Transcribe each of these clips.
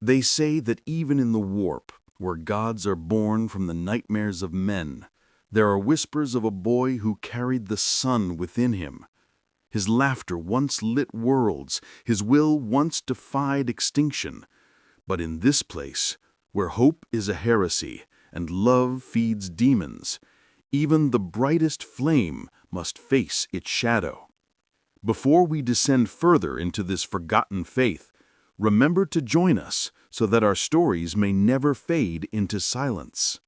They say that even in the warp, where gods are born from the nightmares of men, there are whispers of a boy who carried the sun within him. His laughter once lit worlds, his will once defied extinction. But in this place, where hope is a heresy and love feeds demons, even the brightest flame must face its shadow. Before we descend further into this forgotten faith, remember to join us so that our stories may never fade into silence.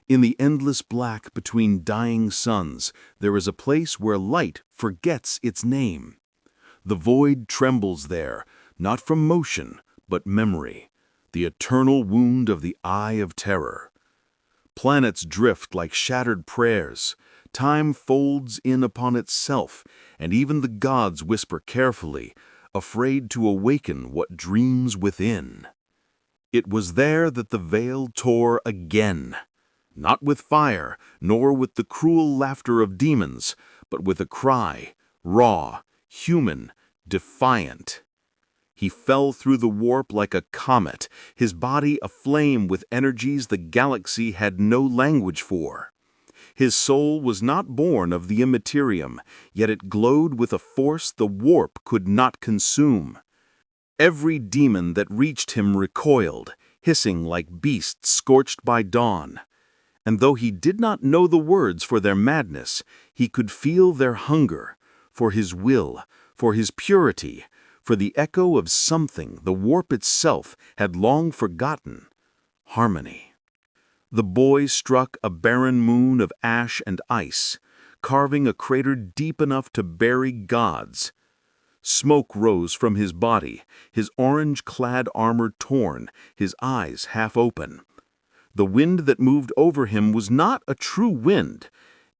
In the endless black between dying suns, there is a place where light forgets its name. The void trembles there, not from motion, but memory, the eternal wound of the eye of terror. Planets drift like shattered prayers. Time folds in upon itself, and even the gods whisper carefully, afraid to awaken what dreams within. It was there that the veil tore again, not with fire, nor with the cruel laughter of demons, but with a cry, raw, human, defiant. He fell through the warp like a comet, his body aflame with energies the galaxy had no language for. His soul was not born of the immaterium, yet it glowed with a force the warp could not consume. Every demon that reached him recoiled, hissing like beasts scorched by dawn. And though he did not know the words for their madness, he could feel their hunger, for his will, for his purity, for the echo of something the warp itself had long forgotten: harmony. The boy struck a barren moon of ash and ice, carving a crater deep enough to bury gods. Smoke rose from his body, his orange-clad armor torn, his eyes half open. The wind that moved over him was not a true wind.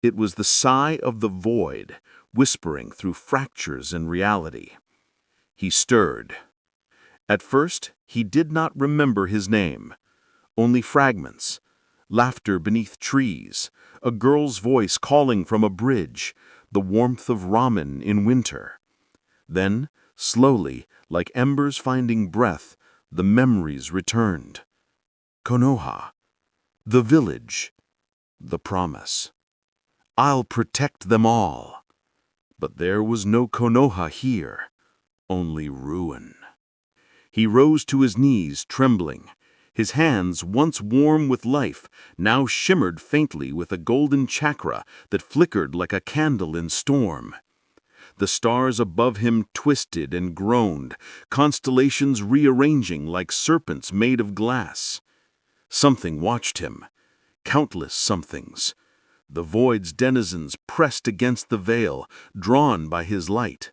It was the sigh of the void, whispering through fractures in reality. He stirred. At first, he did not remember his name. Only fragments. Laughter beneath trees, a girl's voice calling from a bridge, the warmth of ramen in winter. Then, slowly, like embers finding breath, the memories returned. Konoha. The village. The promise. I'll protect them all. But there was no Konoha here, only ruin. He rose to his knees, trembling. His hands, once warm with life, now shimmered faintly with a golden chakra that flickered like a candle in storm. The stars above him twisted and groaned, constellations rearranging like serpents made of glass. Something watched him, countless somethings. The void's denizens pressed against the veil, drawn by his light.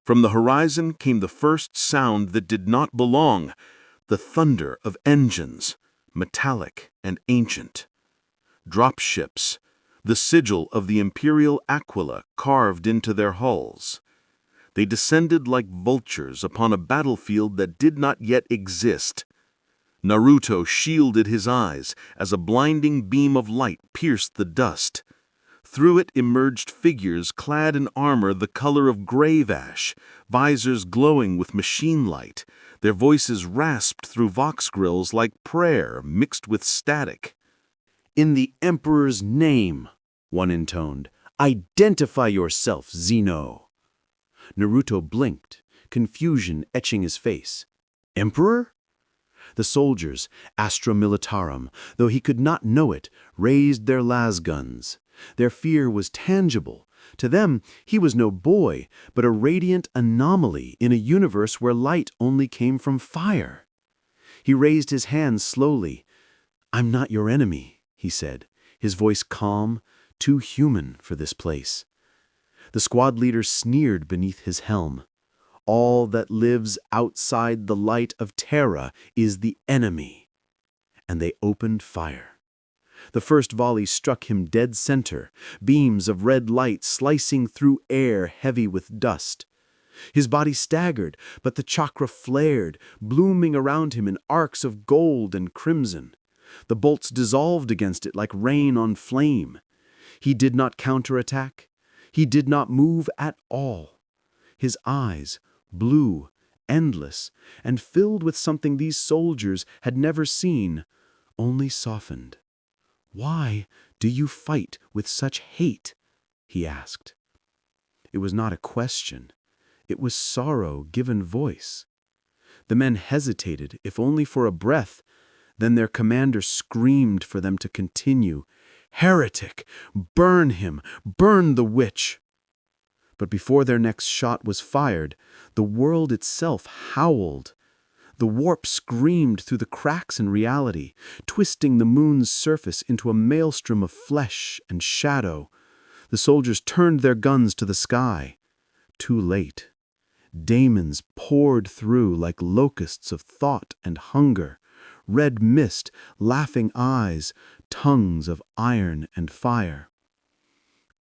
From the horizon came the first sound that did not belong, the thunder of engines, metallic and ancient. Dropships, the sigil of the Imperial Aquila carved into their hulls. They descended like vultures upon a battlefield that did not yet exist. Naruto shielded his eyes as a blinding beam of light pierced the dust. Through it emerged figures clad in armor the color of grave ash, visors glowing with machine light, their voices rasped through vox grills like prayer mixed with static. "In the Emperor's name," one intoned, "identify yourself, Zeno." Naruto blinked, confusion etching his face. Emperor? The soldiers, Astra Militarum, though he could not know it, raised their lasguns. Their fear was tangible. To them, he was no boy, but a radiant anomaly in a universe where light only came from fire. He raised his hands slowly. "I'm not your enemy," he said, his voice calm, too human for this place. The squad leader sneered beneath his helm. "All that lives outside the light of Terra is the enemy." And they opened fire. The first volley struck him dead center, beams of red light slicing through air heavy with dust. His body staggered, but the chakra flared, blooming around him in arcs of gold and crimson. The bolts dissolved against it like rain on flame. He did not counterattack. He did not move at all. His eyes, blue endless, and filled with something these soldiers had never seen, only softened. "Why do you fight with such hate?" he asked. It was not a question. It was sorrow given voice. The men hesitated, if only for a breath. Then their commander screamed for them to continue. "Heretic! Burn him! Burn the witch!" But before their next shot was fired, the world itself howled. The warp screamed through the cracks in reality, twisting the moon's surface into a maelstrom of flesh and shadow. The soldiers turned their guns to the sky. Too late. Daemons poured through like locusts of thought and hunger, red mist, laughing eyes, tongues of iron and fire.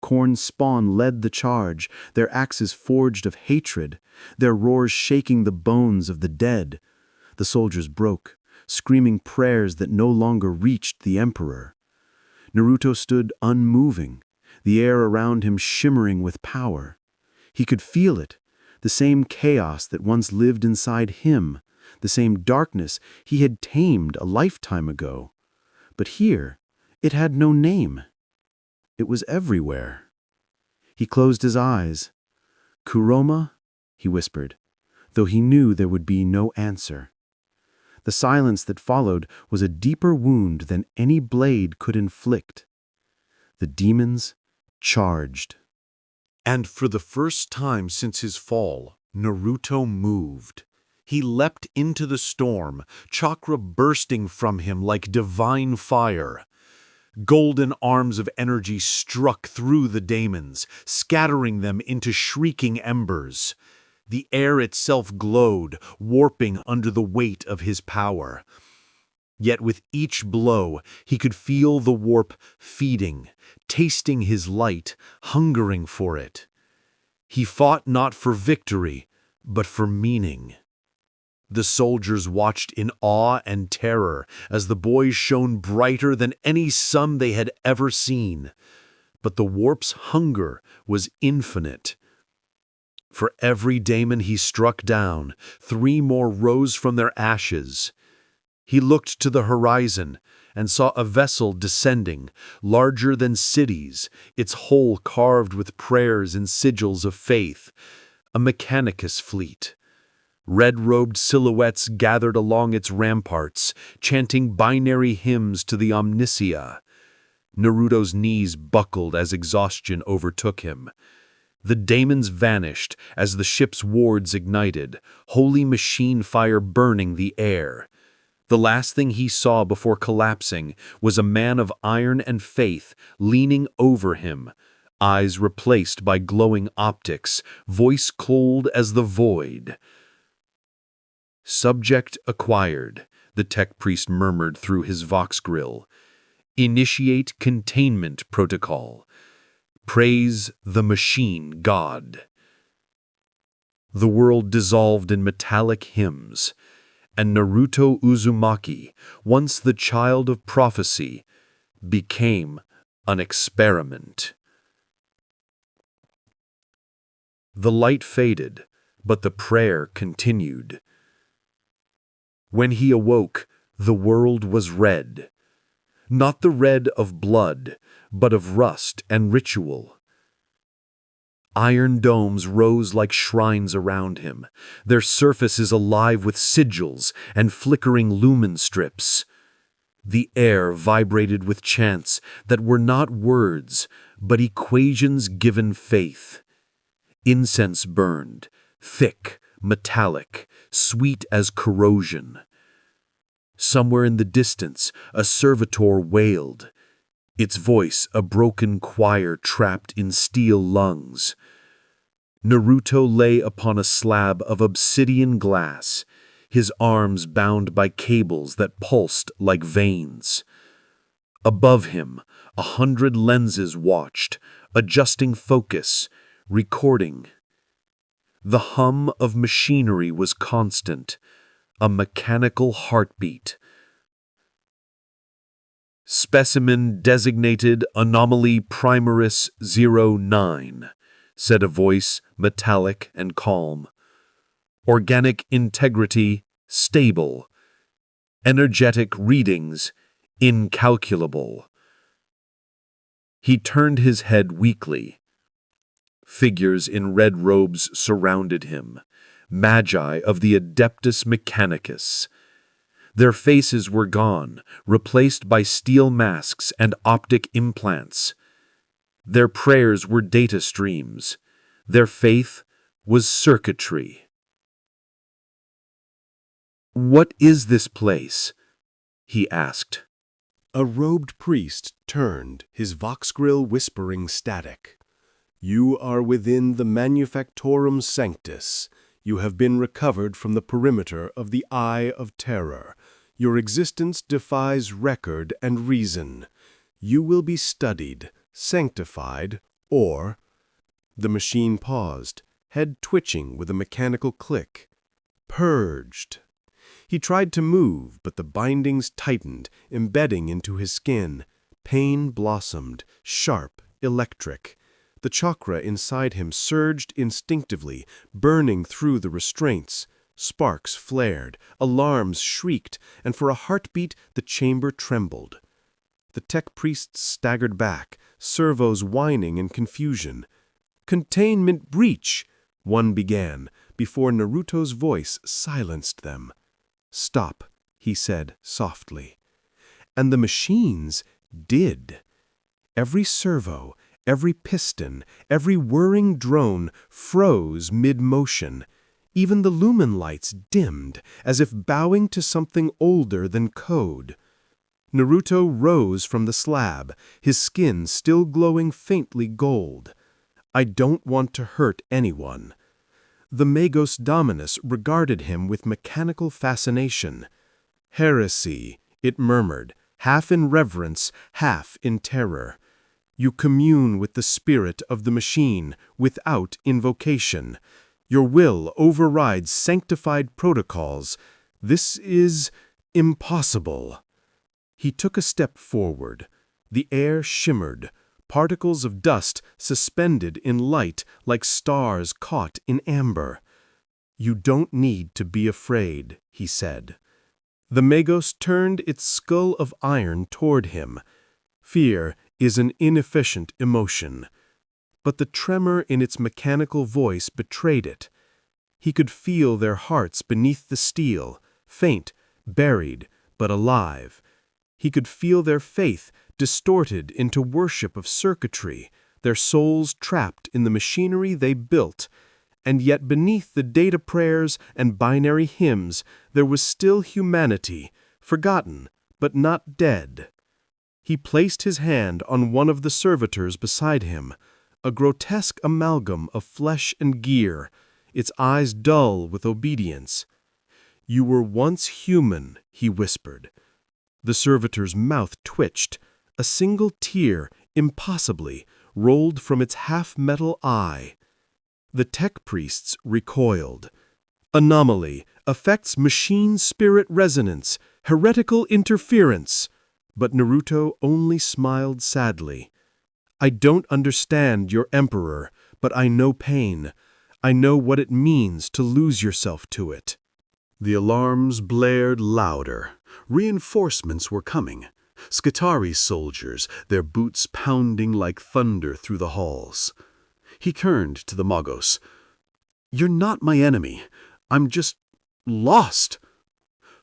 Khorne's spawn led the charge, their axes forged of hatred, their roars shaking the bones of the dead. The soldiers broke, screaming prayers that no longer reached the Emperor. Naruto stood unmoving, the air around him shimmering with power. He could feel it, the same chaos that once lived inside him, the same darkness he had tamed a lifetime ago. But here, it had no name. It was everywhere. He closed his eyes. "Kuroma?" he whispered, though he knew there would be no answer. The silence that followed was a deeper wound than any blade could inflict. The demons charged. And for the first time since his fall, Naruto moved. He leapt into the storm, chakra bursting from him like divine fire. Golden arms of energy struck through the daemons, scattering them into shrieking embers. The air itself glowed, warping under the weight of his power. Yet with each blow, he could feel the warp feeding, tasting his light, hungering for it. He fought not for victory, but for meaning. The soldiers watched in awe and terror as the boy shone brighter than any sun they had ever seen. But the warp's hunger was infinite. For every daemon he struck down, 3 more rose from their ashes. He looked to the horizon and saw a vessel descending, larger than cities, its hull carved with prayers and sigils of faith, a Mechanicus fleet. Red-robed silhouettes gathered along its ramparts, chanting binary hymns to the Omnisia. Naruto's knees buckled as exhaustion overtook him. The daemons vanished as the ship's wards ignited, holy machine fire burning the air. The last thing he saw before collapsing was a man of iron and faith leaning over him, eyes replaced by glowing optics, voice cold as the void. "Subject acquired," the tech priest murmured through his vox grill. "Initiate containment protocol. Praise the machine god." The world dissolved in metallic hymns, and Naruto Uzumaki, once the child of prophecy, became an experiment. The light faded, but the prayer continued. When he awoke, the world was red. Not the red of blood, but of rust and ritual. Iron domes rose like shrines around him, their surfaces alive with sigils and flickering lumen strips. The air vibrated with chants that were not words, but equations given faith. Incense burned, thick, metallic, sweet as corrosion. Somewhere in the distance, a servitor wailed, its voice a broken choir trapped in steel lungs. Naruto lay upon a slab of obsidian glass, his arms bound by cables that pulsed like veins. Above him, 100 lenses watched, adjusting focus, recording. The hum of machinery was constant, a mechanical heartbeat. "Specimen designated Anomaly Primaris 09, said a voice metallic and calm. Organic integrity, stable. Energetic readings, incalculable. He turned his head weakly. Figures in red robes surrounded him, magi of the Adeptus Mechanicus. Their faces were gone, replaced by steel masks and optic implants. Their prayers were data streams. Their faith was circuitry. "What is this place?" he asked. A robed priest turned, his voxgrill whispering static. "You are within the Manufactorum Sanctus. You have been recovered from the perimeter of the Eye of Terror. Your existence defies record and reason. You will be studied, sanctified, or—" The machine paused, head twitching with a mechanical click. "Purged." He tried to move, but the bindings tightened, embedding into his skin. Pain blossomed, sharp, electric. The chakra inside him surged instinctively, burning through the restraints. Sparks flared, alarms shrieked, and for a heartbeat the chamber trembled. The tech priests staggered back, servos whining in confusion. "Containment breach," one began, before Naruto's voice silenced them. "Stop," he said softly. And the machines did. Every servo, every piston, every whirring drone froze mid-motion. Even the lumen lights dimmed, as if bowing to something older than code. Naruto rose from the slab, his skin still glowing faintly gold. "I don't want to hurt anyone." The Magos Dominus regarded him with mechanical fascination. "Heresy," it murmured, half in reverence, half in terror. "You commune with the spirit of the machine, without invocation. Your will overrides sanctified protocols. This is impossible." He took a step forward. The air shimmered. Particles of dust suspended in light like stars caught in amber. "You don't need to be afraid," he said. The Magos turned its skull of iron toward him. Fear is an inefficient emotion. But the tremor in its mechanical voice betrayed it. He could feel their hearts beneath the steel, faint, buried, but alive. He could feel their faith distorted into worship of circuitry, their souls trapped in the machinery they built. And yet beneath the data prayers and binary hymns there was still humanity, forgotten but not dead. He placed his hand on one of the servitors beside him, a grotesque amalgam of flesh and gear, its eyes dull with obedience. "You were once human," he whispered. The servitor's mouth twitched. A single tear, impossibly, rolled from its half-metal eye. The tech priests recoiled. "Anomaly affects machine spirit resonance, heretical interference." But Naruto only smiled sadly. "I don't understand your emperor, but I know pain. I know what it means to lose yourself to it." The alarms blared louder. Reinforcements were coming. Skitari's soldiers, their boots pounding like thunder through the halls. He turned to the Magos. "You're not my enemy. I'm just lost."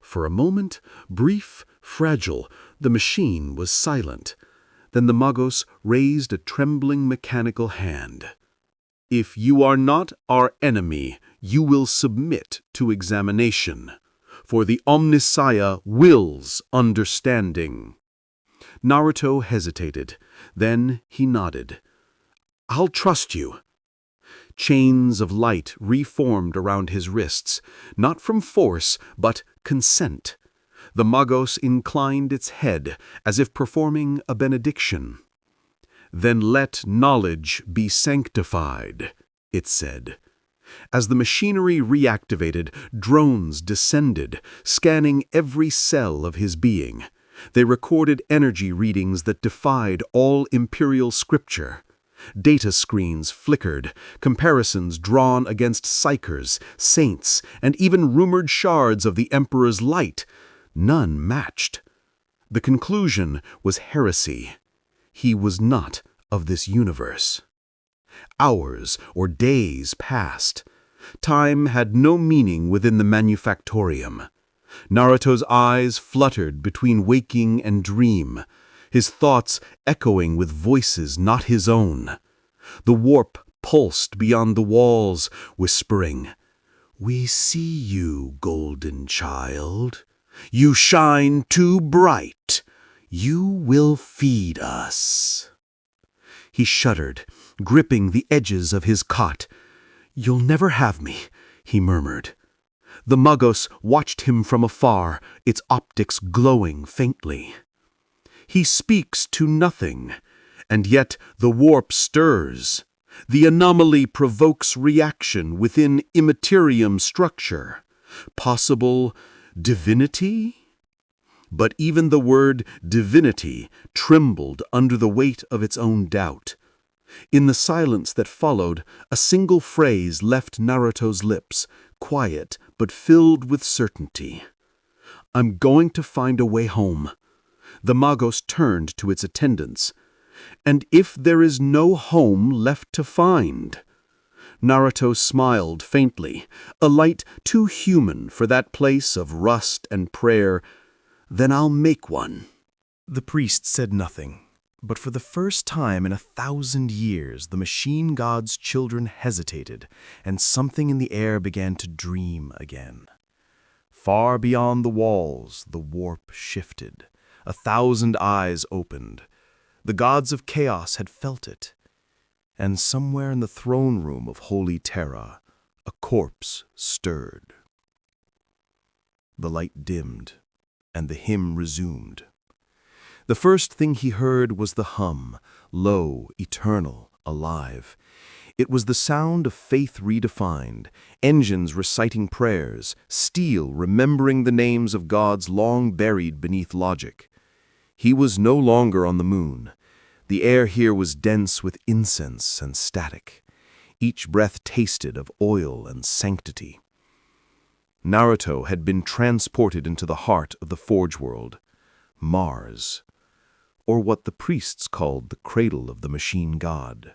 For a moment, brief, fragile, the machine was silent. Then the Magos raised a trembling mechanical hand. "If you are not our enemy, you will submit to examination. For the Omnissiah wills understanding." Naruto hesitated. Then he nodded. "I'll trust you." Chains of light reformed around his wrists, not from force, but consent. The Magos inclined its head, as if performing a benediction. "Then let knowledge be sanctified," it said. As the machinery reactivated, drones descended, scanning every cell of his being. They recorded energy readings that defied all imperial scripture. Data screens flickered, comparisons drawn against psychers, saints, and even rumored shards of the Emperor's light. None matched. The conclusion was heresy. He was not of this universe. Hours or days passed. Time had no meaning within the manufactorium. Naruto's eyes fluttered between waking and dream, his thoughts echoing with voices not his own. The warp pulsed beyond the walls, whispering, "We see you, golden child. You shine too bright. You will feed us." He shuddered, gripping the edges of his cot. "You'll never have me," he murmured. The Magos watched him from afar, its optics glowing faintly. He speaks to nothing, and yet the warp stirs. The anomaly provokes reaction within immaterium structure. Possible divinity? But even the word divinity trembled under the weight of its own doubt. In the silence that followed, a single phrase left Naruto's lips, quiet but filled with certainty. "I'm going to find a way home." The Magos turned to its attendants. "And if there is no home left to find?" Naruto smiled faintly, a light too human for that place of rust and prayer. "Then I'll make one." The priest said nothing, but for the first time in 1,000 years the machine god's children hesitated, and something in the air began to dream again. Far beyond the walls, the warp shifted. 1,000 eyes opened. The gods of chaos had felt it. And somewhere in the throne room of Holy Terra, a corpse stirred. The light dimmed, and the hymn resumed. The first thing he heard was the hum, low, eternal, alive. It was the sound of faith redefined, engines reciting prayers, steel remembering the names of gods long buried beneath logic. He was no longer on the moon. The air here was dense with incense and static. Each breath tasted of oil and sanctity. Naruto had been transported into the heart of the Forge World, Mars, or what the priests called the cradle of the machine god.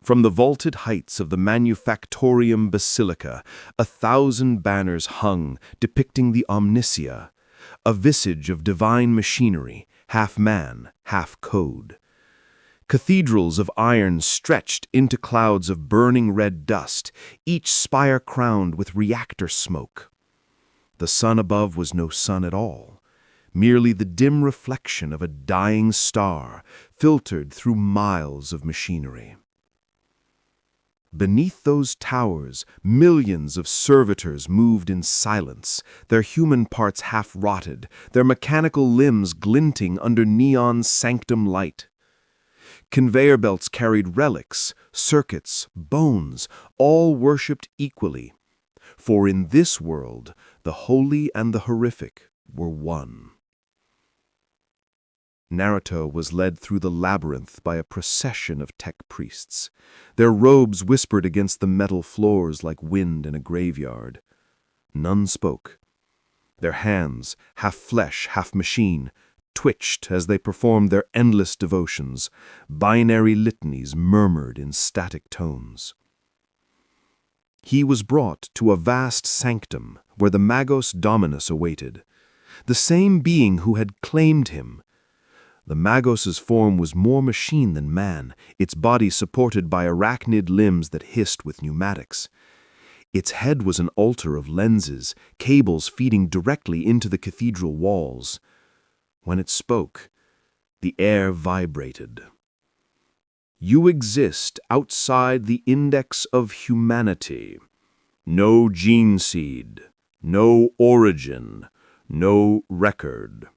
From the vaulted heights of the Manufactorium Basilica, 1,000 banners hung, depicting the Omnisia, a visage of divine machinery, half man, half code. Cathedrals of iron stretched into clouds of burning red dust, each spire crowned with reactor smoke. The sun above was no sun at all, merely the dim reflection of a dying star filtered through miles of machinery. Beneath those towers, millions of servitors moved in silence, their human parts half-rotted, their mechanical limbs glinting under neon sanctum light. Conveyor belts carried relics, circuits, bones, all worshipped equally. For in this world, the holy and the horrific were one. Naruto was led through the labyrinth by a procession of tech priests. Their robes whispered against the metal floors like wind in a graveyard. None spoke. Their hands, half flesh, half machine, twitched as they performed their endless devotions. Binary litanies murmured in static tones. He was brought to a vast sanctum where the Magos Dominus awaited, the same being who had claimed him. The Magos's form was more machine than man, its body supported by arachnid limbs that hissed with pneumatics. Its head was an altar of lenses, cables feeding directly into the cathedral walls. When it spoke, the air vibrated. "You exist outside the index of humanity. No gene seed, no origin, no record.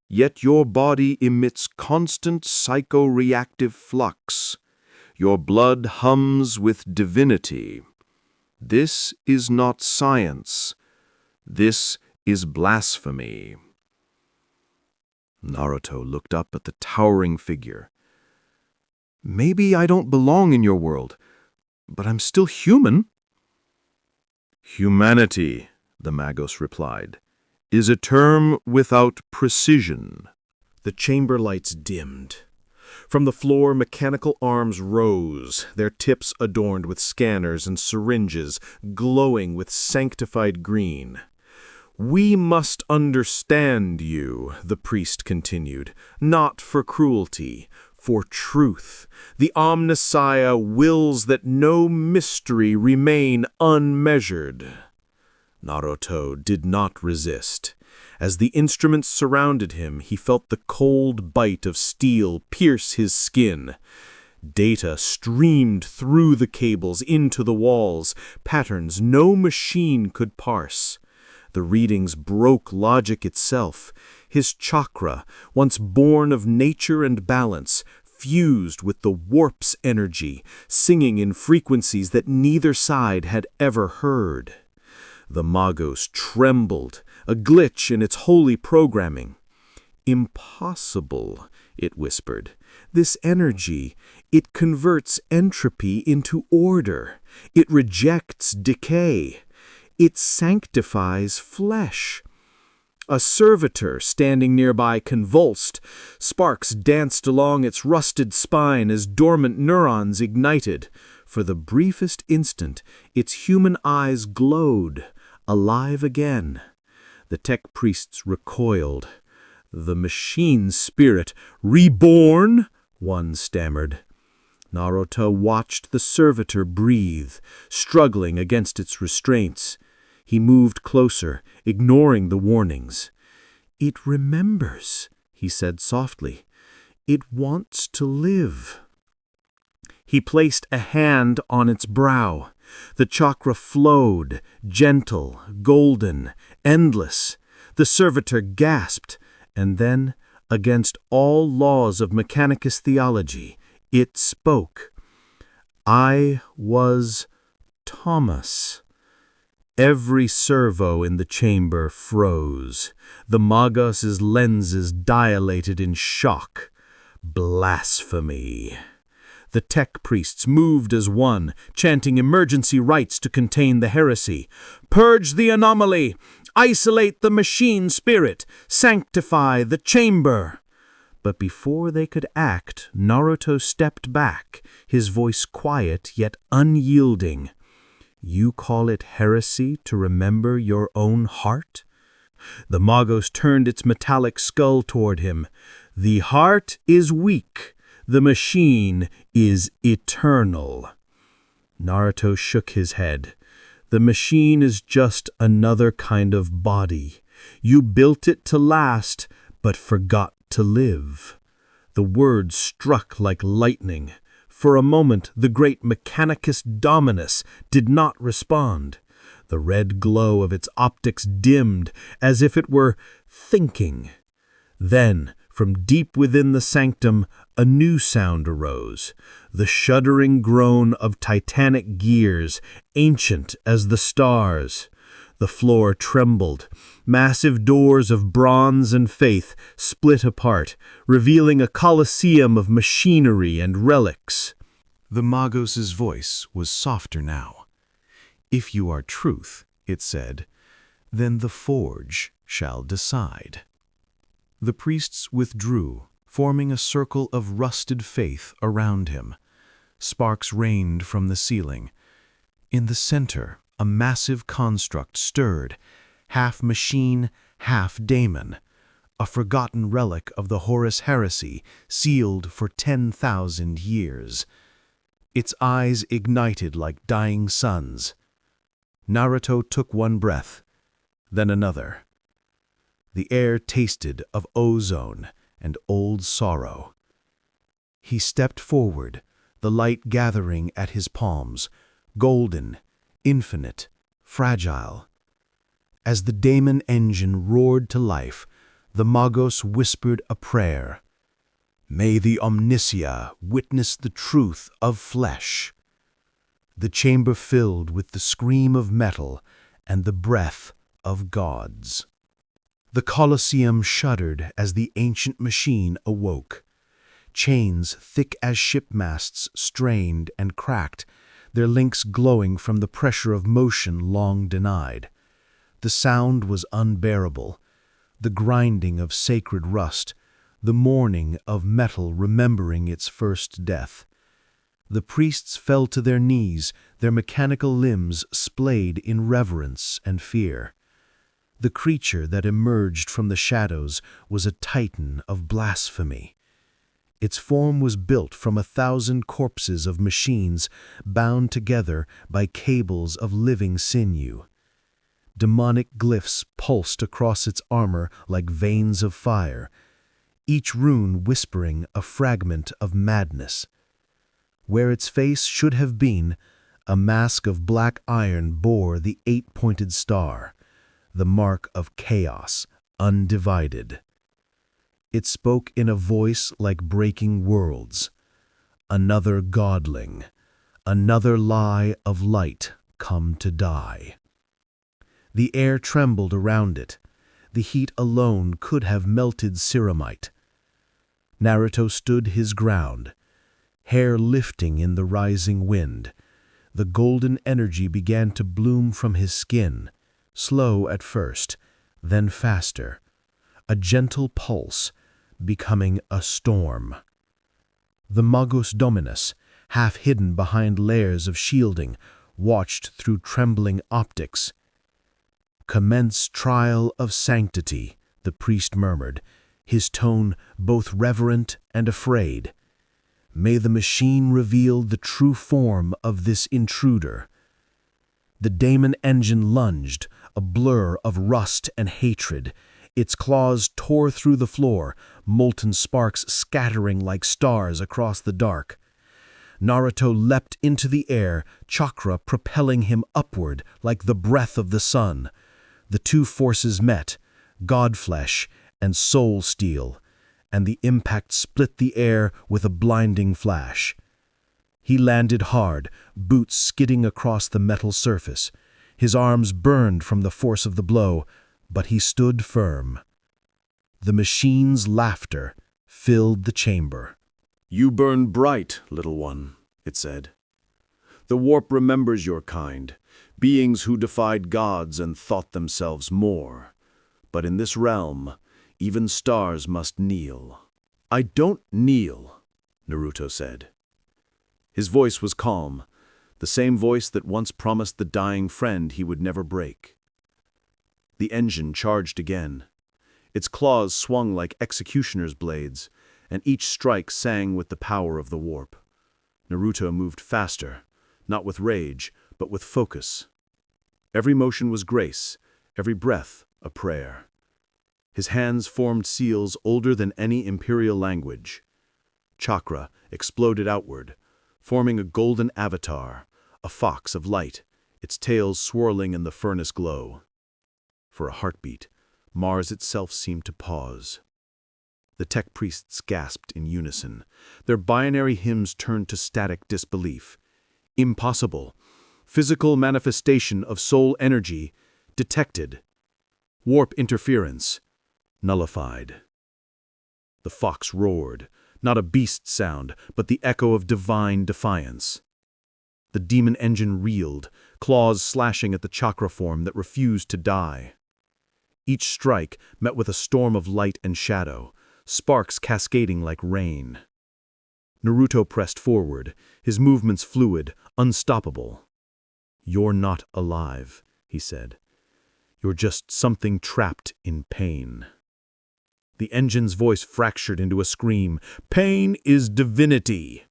Yet your body emits constant psychoreactive flux. Your blood hums with divinity. This is not science. This is blasphemy." Naruto looked up at the towering figure. Maybe I don't belong in your world, but I'm still human." "Humanity," the Magos replied, "is a term without precision." The chamber lights dimmed. From the floor, mechanical arms rose, their tips adorned with scanners and syringes glowing with sanctified green. "We must understand you," the priest continued, "not for cruelty, for truth. The Omnissiah wills that no mystery remain unmeasured." Naruto did not resist. As the instruments surrounded him, he felt the cold bite of steel pierce his skin. Data streamed through the cables into the walls, patterns no machine could parse. The readings broke logic itself. His chakra, once born of nature and balance, fused with the warp's energy, singing in frequencies that neither side had ever heard. The Magos trembled, a glitch in its holy programming. "Impossible," it whispered. "This energy, it converts entropy into order. It rejects decay. It sanctifies flesh." A servitor standing nearby convulsed. Sparks danced along its rusted spine as dormant neurons ignited. For the briefest instant, its human eyes glowed, alive again. The tech priests recoiled. "The machine spirit, reborn?" one stammered. Naruto watched the servitor breathe, struggling against its restraints. He moved closer, ignoring the warnings. "It remembers," he said softly. "It wants to live." He placed a hand on its brow. The chakra flowed, gentle, golden, endless. The servitor gasped, and then, against all laws of Mechanicus theology, it spoke. "I was Thomas." Every servo in the chamber froze. The Magos' lenses dilated in shock. Blasphemy. The tech priests moved as one, chanting emergency rites to contain the heresy. "Purge the anomaly! Isolate the machine spirit! Sanctify the chamber!" But before they could act, Naruto stepped back, his voice quiet yet unyielding. "You call it heresy to remember your own heart?" The Magos turned its metallic skull toward him. "The heart is weak. The machine is eternal." Naruto shook his head. "The machine is just another kind of body. You built it to last, but forgot to live." The words struck like lightning. For a moment, the great Mechanicus Dominus did not respond. The red glow of its optics dimmed, as if it were thinking. Then, from deep within the sanctum, a new sound arose, the shuddering groan of titanic gears, ancient as the stars. The floor trembled. Massive doors of bronze and faith split apart, revealing a colosseum of machinery and relics. The Magos' voice was softer now. "If you are truth," it said, "then the forge shall decide." The priests withdrew, forming a circle of rusted faith around him. Sparks rained from the ceiling. In the center, a massive construct stirred, half machine, half daemon, a forgotten relic of the Horus heresy, sealed for 10,000 years. Its eyes ignited like dying suns. Naruto took one breath, then another. The air tasted of ozone and old sorrow. He stepped forward, the light gathering at his palms, golden, infinite, fragile. As the daemon engine roared to life, the Magos whispered a prayer. "May the Omnissia witness the truth of flesh." The chamber filled with the scream of metal and the breath of gods. The Colosseum shuddered as the ancient machine awoke. chains thick as ship masts strained and cracked, their links glowing from the pressure of motion long denied. The sound was unbearable, the grinding of sacred rust, the mourning of metal remembering its first death. The priests fell to their knees, their mechanical limbs splayed in reverence and fear. The creature that emerged from the shadows was a titan of blasphemy. Its form was built from 1,000 corpses of machines bound together by cables of living sinew. Demonic glyphs pulsed across its armor like veins of fire, each rune whispering a fragment of madness. Where its face should have been, a mask of black iron bore the 8-pointed star, the mark of chaos undivided. It spoke in a voice like breaking worlds. Another godling, another lie of light come to die. The air trembled around it. The heat alone could have melted ceramite. Naruto stood his ground, hair lifting in the rising wind. The golden energy began to bloom from his skin, slow at first, then faster, a gentle pulse, becoming a storm. The Magus Dominus, half hidden behind layers of shielding, watched through trembling optics. "Commence trial of sanctity," the priest murmured, his tone both reverent and afraid. "May the machine reveal the true form of this intruder." The daemon engine lunged, a blur of rust and hatred. Its claws tore through the floor, molten sparks scattering like stars across the dark. Naruto leapt into the air, chakra propelling him upward like the breath of the sun. The two forces met, godflesh and soul steel, and the impact split the air with a blinding flash. He landed hard, boots skidding across the metal surface. His arms burned from the force of the blow, but he stood firm. The machine's laughter filled the chamber. "You burn bright, little one," it said. "The warp remembers your kind, beings who defied gods and thought themselves more. But in this realm, even stars must kneel." "I don't kneel," Naruto said. His voice was calm, the same voice that once promised the dying friend he would never break. The engine charged again. Its claws swung like executioner's blades, and each strike sang with the power of the warp. Naruto moved faster, not with rage, but with focus. Every motion was grace, every breath a prayer. His hands formed seals older than any imperial language. Chakra exploded outward, forming a golden avatar, a fox of light, its tails swirling in the furnace glow. For a heartbeat, Mars itself seemed to pause. The tech priests gasped in unison. Their binary hymns turned to static disbelief. Impossible. Physical manifestation of soul energy detected. Warp interference nullified. The fox roared, not a beast sound, but the echo of divine defiance. The demon engine reeled, claws slashing at the chakra form that refused to die. Each strike met with a storm of light and shadow, sparks cascading like rain. Naruto pressed forward, his movements fluid, unstoppable. "You're not alive," he said. "You're just something trapped in pain." The engine's voice fractured into a scream. "Pain is divinity!"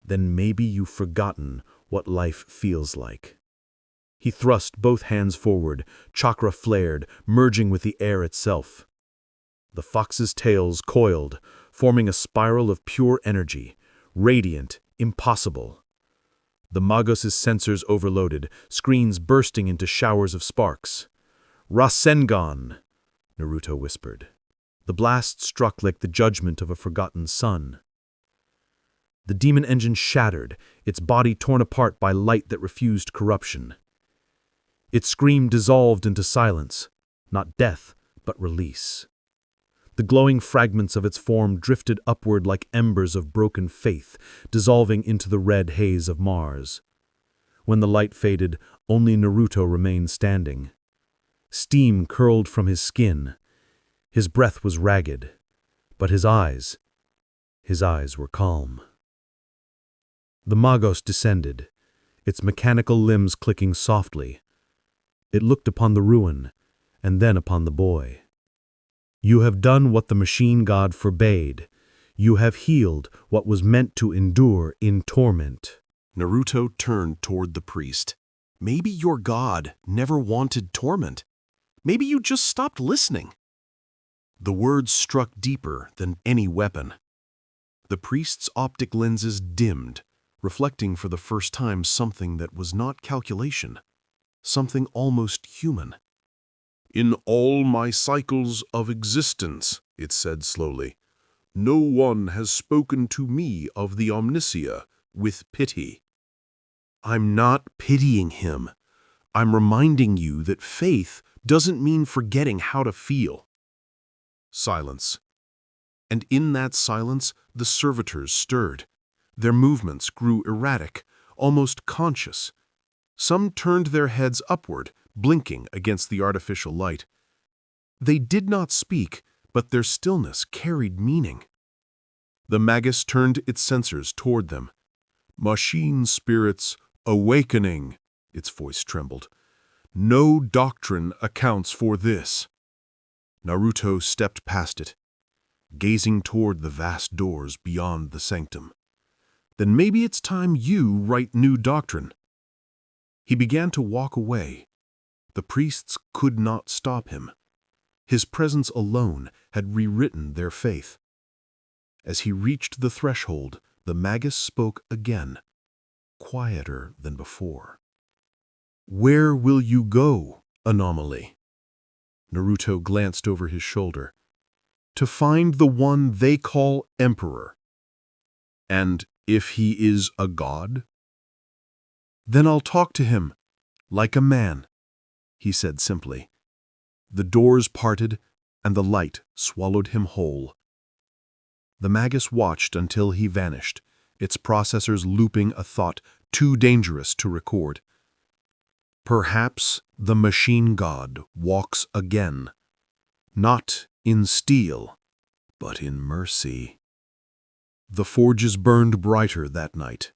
"Then maybe you've forgotten what life feels like." He thrust both hands forward, chakra flared, merging with the air itself. The fox's tails coiled, forming a spiral of pure energy, radiant, impossible. The Magos' sensors overloaded, screens bursting into showers of sparks. "Rasengan!" Naruto whispered. The blast struck like the judgment of a forgotten sun. The demon engine shattered, its body torn apart by light that refused corruption. Its scream dissolved into silence, not death, but release. The glowing fragments of its form drifted upward like embers of broken faith, dissolving into the red haze of Mars. When the light faded, only Naruto remained standing. Steam curled from his skin. His breath was ragged, but his eyes were calm. The Magos descended, its mechanical limbs clicking softly. It looked upon the ruin, and then upon the boy. "You have done what the machine god forbade. You have healed what was meant to endure in torment." Naruto turned toward the priest. "Maybe your god never wanted torment. Maybe you just stopped listening." The words struck deeper than any weapon. The priest's optic lenses dimmed, reflecting for the first time something that was not calculation, something almost human. "In all my cycles of existence," it said slowly, "no one has spoken to me of the Omnisia with pity." "I'm not pitying him. I'm reminding you that faith doesn't mean forgetting how to feel." Silence. And in that silence, the servitors stirred. Their movements grew erratic, almost conscious. Some turned their heads upward, blinking against the artificial light. They did not speak, but their stillness carried meaning. The Magus turned its sensors toward them. "Machine spirits awakening," its voice trembled. "No doctrine accounts for this." Naruto stepped past it, gazing toward the vast doors beyond the sanctum. "Then maybe it's time you write new doctrine." He began to walk away. The priests could not stop him. His presence alone had rewritten their faith. As he reached the threshold, the Magus spoke again, quieter than before. "Where will you go, Anomaly?" Naruto glanced over his shoulder. "To find the one they call Emperor." "And if he is a god?" "Then I'll talk to him, like a man," he said simply. The doors parted, and the light swallowed him whole. The Magus watched until he vanished, its processors looping a thought too dangerous to record. Perhaps the machine god walks again, not in steel, but in mercy. The forges burned brighter that night.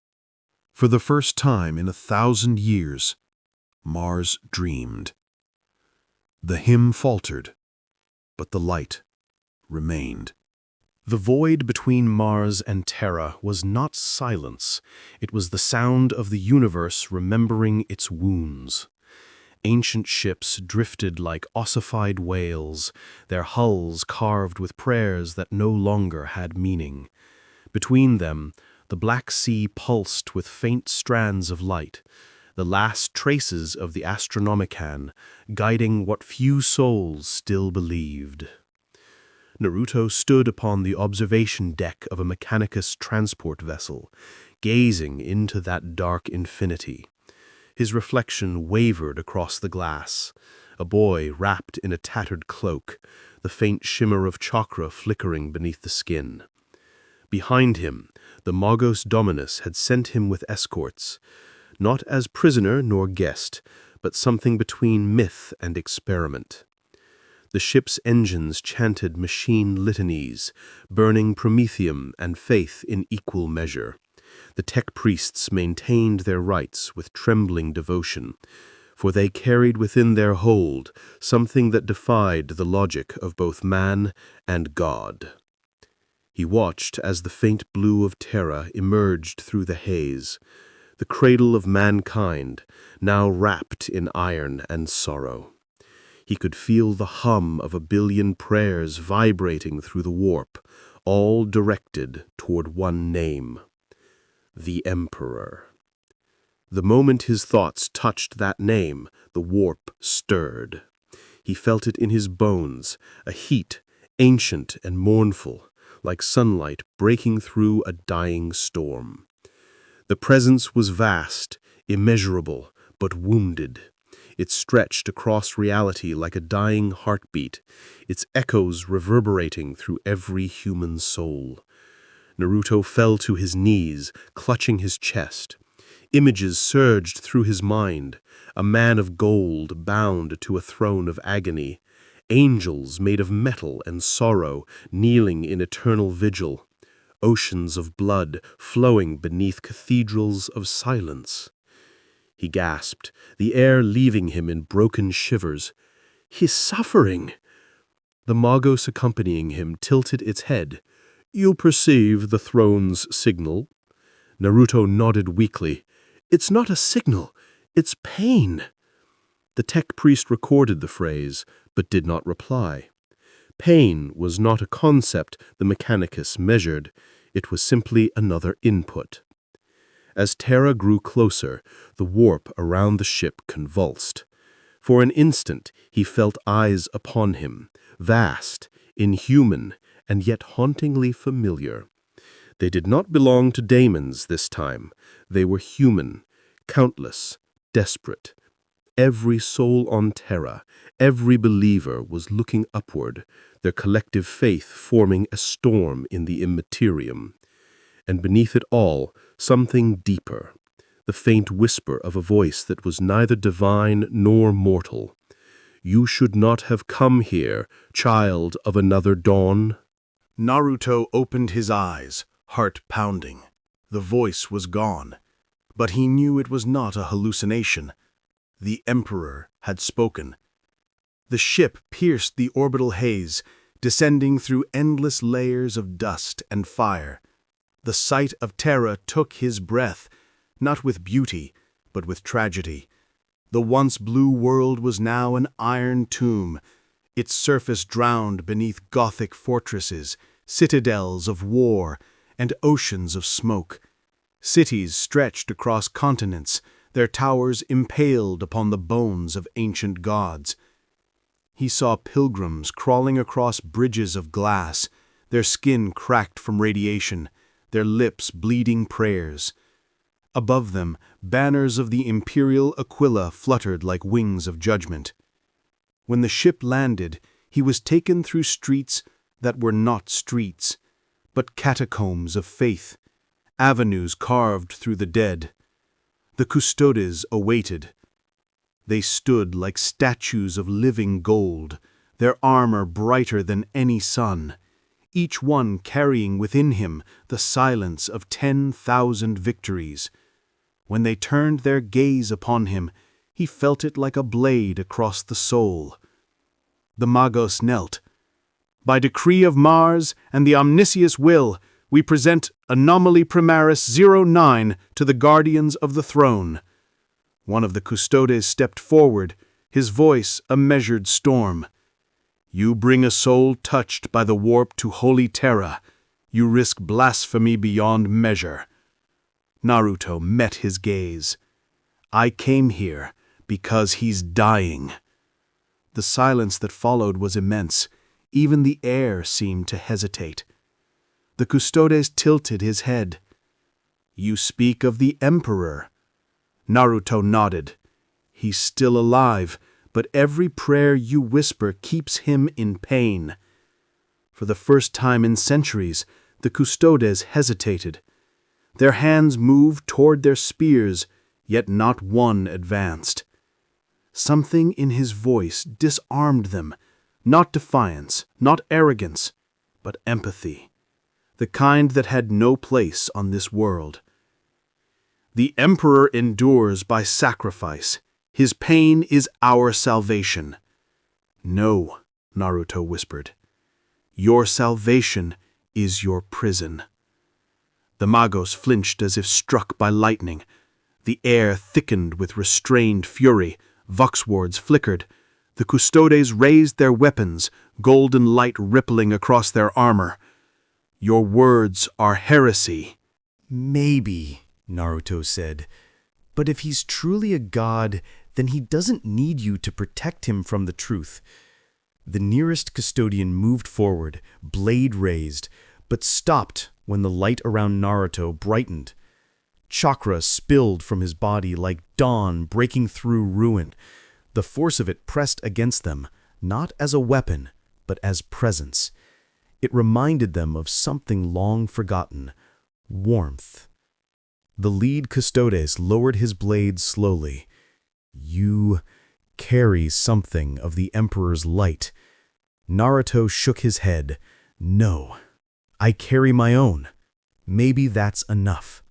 For the first time in 1,000 years, Mars dreamed. The hymn faltered, but the light remained. The void between Mars and Terra was not silence. It was the sound of the universe remembering its wounds. Ancient ships drifted like ossified whales, their hulls carved with prayers that no longer had meaning. Between them, the Black Sea pulsed with faint strands of light, the last traces of the Astronomicon, guiding what few souls still believed. Naruto stood upon the observation deck of a Mechanicus transport vessel, gazing into that dark infinity. His reflection wavered across the glass, a boy wrapped in a tattered cloak, the faint shimmer of chakra flickering beneath the skin. Behind him, the Magos Dominus had sent him with escorts, not as prisoner nor guest, but something between myth and experiment. The ship's engines chanted machine litanies, burning promethium and faith in equal measure. The tech priests maintained their rites with trembling devotion, for they carried within their hold something that defied the logic of both man and God. He watched as the faint blue of Terra emerged through the haze, the cradle of mankind, now wrapped in iron and sorrow. He could feel the hum of 1,000,000,000 prayers vibrating through the warp, all directed toward one name: the Emperor. The moment his thoughts touched that name, the warp stirred. He felt it in his bones, a heat, ancient and mournful, like sunlight breaking through a dying storm. The presence was vast, immeasurable, but wounded. It stretched across reality like a dying heartbeat, its echoes reverberating through every human soul. Naruto fell to his knees, clutching his chest. Images surged through his mind, a man of gold bound to a throne of agony, angels made of metal and sorrow kneeling in eternal vigil, oceans of blood flowing beneath cathedrals of silence. He gasped, the air leaving him in broken shivers. "He's suffering!" The Magos accompanying him tilted its head. "You perceive the throne's signal?" Naruto nodded weakly. "It's not a signal, it's pain." The tech priest recorded the phrase, but did not reply. Pain was not a concept the Mechanicus measured, it was simply another input. As Terra grew closer, the warp around the ship convulsed. For an instant he felt eyes upon him, vast, inhuman, and yet hauntingly familiar. They did not belong to daemons this time. They were human, countless, desperate. Every soul on Terra, every believer was looking upward, their collective faith forming a storm in the immaterium. And beneath it all, something deeper, the faint whisper of a voice that was neither divine nor mortal. "You should not have come here, child of another dawn." Naruto opened his eyes, heart pounding. The voice was gone, but he knew it was not a hallucination. The Emperor had spoken. The ship pierced the orbital haze, descending through endless layers of dust and fire. The sight of Terra took his breath, not with beauty, but with tragedy. The once blue world was now an iron tomb, its surface drowned beneath Gothic fortresses, citadels of war, and oceans of smoke. Cities stretched across continents, their towers impaled upon the bones of ancient gods. He saw pilgrims crawling across bridges of glass, their skin cracked from radiation, their lips bleeding prayers. Above them, banners of the imperial Aquila fluttered like wings of judgment. When the ship landed, he was taken through streets that were not streets, but catacombs of faith, avenues carved through the dead. The custodes awaited. They stood like statues of living gold, their armor brighter than any sun, each one carrying within him the silence of 10,000 victories. When they turned their gaze upon him, he felt it like a blade across the soul. The Magos knelt. "By decree of Mars and the omniscious will, we present Anomaly Primaris 09 to the guardians of the throne." One of the custodes stepped forward, his voice a measured storm. "You bring a soul touched by the warp to holy Terra. You risk blasphemy beyond measure." Naruto met his gaze. "I came here because he's dying." The silence that followed was immense. Even the air seemed to hesitate. The custodes tilted his head. "You speak of the Emperor." Naruto nodded. "He's still alive, but every prayer you whisper keeps him in pain." For the first time in centuries, the custodes hesitated. Their hands moved toward their spears, yet not one advanced. Something in his voice disarmed them, not defiance, not arrogance, but empathy, the kind that had no place on this world. "The Emperor endures by sacrifice. His pain is our salvation." "No," Naruto whispered. "Your salvation is your prison." The Magos flinched as if struck by lightning. The air thickened with restrained fury. Voxwords flickered. The custodes raised their weapons, golden light rippling across their armor. "Your words are heresy." "Maybe," Naruto said, "but if he's truly a god, then he doesn't need you to protect him from the truth." The nearest custodian moved forward, blade raised, but stopped when the light around Naruto brightened. Chakra spilled from his body like dawn breaking through ruin. The force of it pressed against them, not as a weapon, but as presence. It reminded them of something long forgotten: warmth. The lead custodes lowered his blade slowly. "You carry something of the Emperor's light." Naruto shook his head. "No, I carry my own. Maybe that's enough."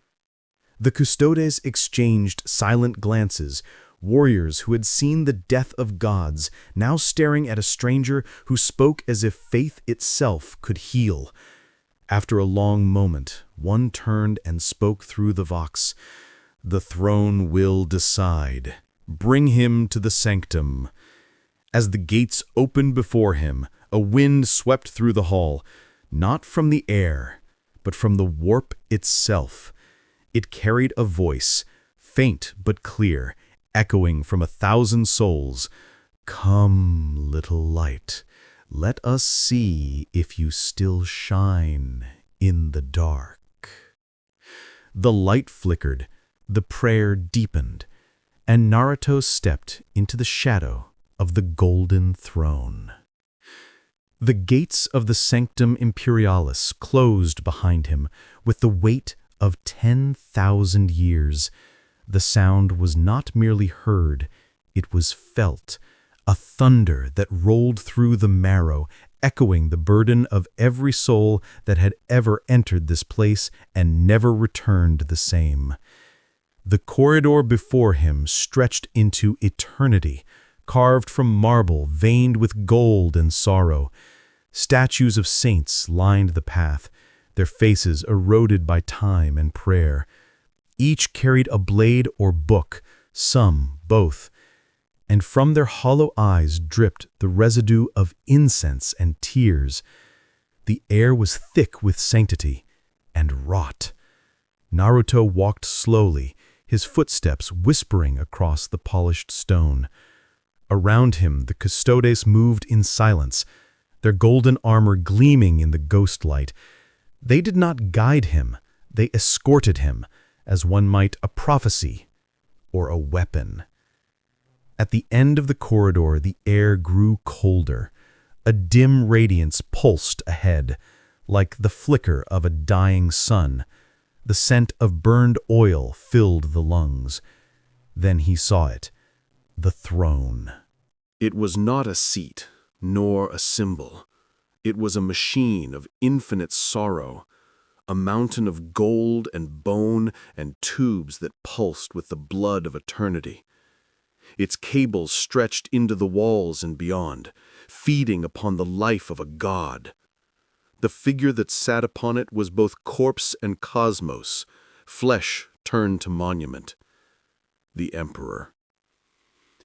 The custodes exchanged silent glances, warriors who had seen the death of gods, now staring at a stranger who spoke as if faith itself could heal. After a long moment, one turned and spoke through the vox. "The throne will decide. Bring him to the sanctum." As the gates opened before him, a wind swept through the hall, not from the air, but from the warp itself. It carried a voice, faint but clear, echoing from 1,000 souls. "Come, little light, let us see if you still shine in the dark." The light flickered, the prayer deepened, and Naruto stepped into the shadow of the golden throne. The gates of the Sanctum Imperialis closed behind him with the weight of 10,000 years. The sound was not merely heard, it was felt, a thunder that rolled through the marrow, echoing the burden of every soul that had ever entered this place and never returned the same. The corridor before him stretched into eternity, carved from marble veined with gold and sorrow. Statues of saints lined the path, their faces eroded by time and prayer. Each carried a blade or book, some both, and from their hollow eyes dripped the residue of incense and tears. The air was thick with sanctity and rot. Naruto walked slowly, his footsteps whispering across the polished stone. Around him, the custodes moved in silence, their golden armor gleaming in the ghost light. They did not guide him, they escorted him, as one might a prophecy or a weapon. At the end of the corridor, the air grew colder. A dim radiance pulsed ahead, like the flicker of a dying sun. The scent of burned oil filled the lungs. Then he saw it, the throne. It was not a seat, nor a symbol. It was a machine of infinite sorrow, a mountain of gold and bone and tubes that pulsed with the blood of eternity. Its cables stretched into the walls and beyond, feeding upon the life of a god. The figure that sat upon it was both corpse and cosmos, flesh turned to monument. The Emperor.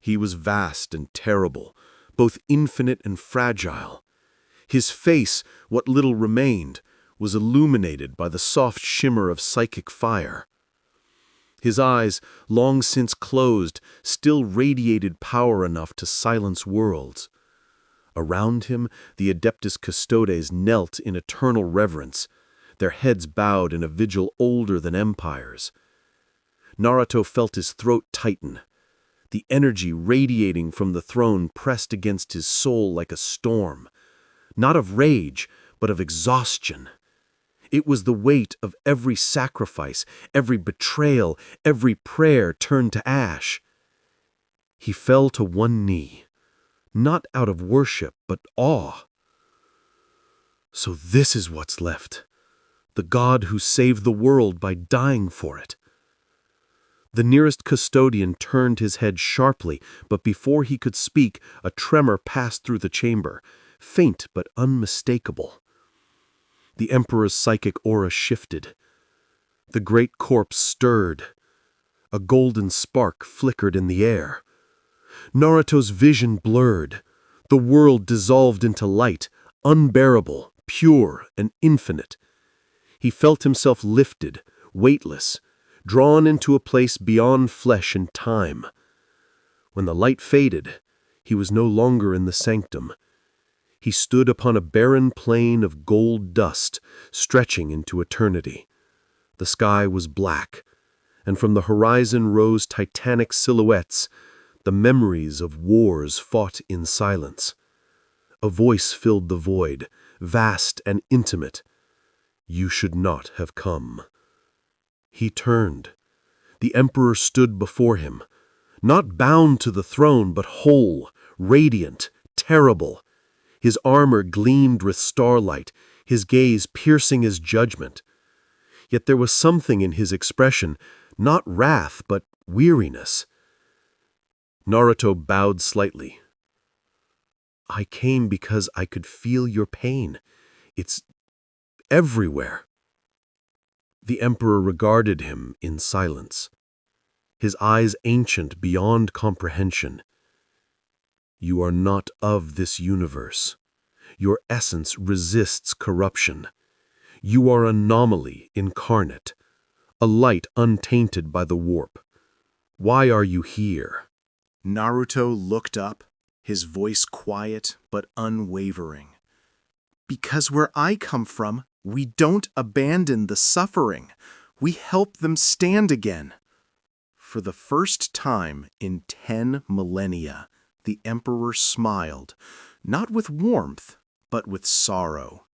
He was vast and terrible, both infinite and fragile. His face, what little remained, was illuminated by the soft shimmer of psychic fire. His eyes, long since closed, still radiated power enough to silence worlds. Around him, the Adeptus Custodes knelt in eternal reverence, their heads bowed in a vigil older than empires. Naruto felt his throat tighten. The energy radiating from the throne pressed against his soul like a storm, not of rage, but of exhaustion. It was the weight of every sacrifice, every betrayal, every prayer turned to ash. He fell to one knee, not out of worship, but awe. So this is what's left, the God who saved the world by dying for it. The nearest custodian turned his head sharply, but before he could speak, a tremor passed through the chamber, faint but unmistakable. The Emperor's psychic aura shifted. The great corpse stirred. A golden spark flickered in the air. Naruto's vision blurred. The world dissolved into light, unbearable, pure, and infinite. He felt himself lifted, weightless, drawn into a place beyond flesh and time. When the light faded, he was no longer in the sanctum. He stood upon a barren plain of gold dust, stretching into eternity. The sky was black, and from the horizon rose titanic silhouettes, the memories of wars fought in silence. A voice filled the void, vast and intimate. You should not have come. He turned. The emperor stood before him, not bound to the throne, but whole, radiant, terrible. His armor gleamed with starlight, his gaze piercing his judgment. Yet there was something in his expression, not wrath, but weariness. Naruto bowed slightly. I came because I could feel your pain. It's everywhere. The emperor regarded him in silence, his eyes ancient beyond comprehension. You are not of this universe. Your essence resists corruption. You are an anomaly incarnate, a light untainted by the warp. Why are you here? Naruto looked up, his voice quiet but unwavering. Because where I come from, we don't abandon the suffering. We help them stand again. For the first time in 10 millennia, the emperor smiled, not with warmth, but with sorrow.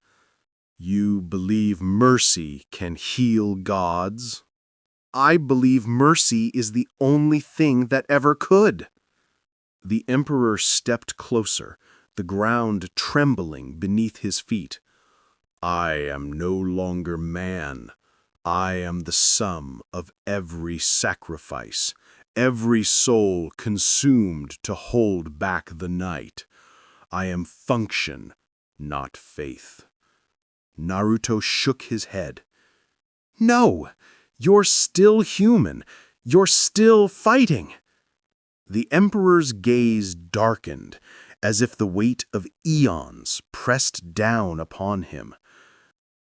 You believe mercy can heal gods? I believe mercy is the only thing that ever could. The emperor stepped closer, the ground trembling beneath his feet. I am no longer man. I am the sum of every sacrifice, every soul consumed to hold back the night. I am function, not faith. Naruto shook his head. No, you're still human. You're still fighting. The emperor's gaze darkened, as if the weight of eons pressed down upon him.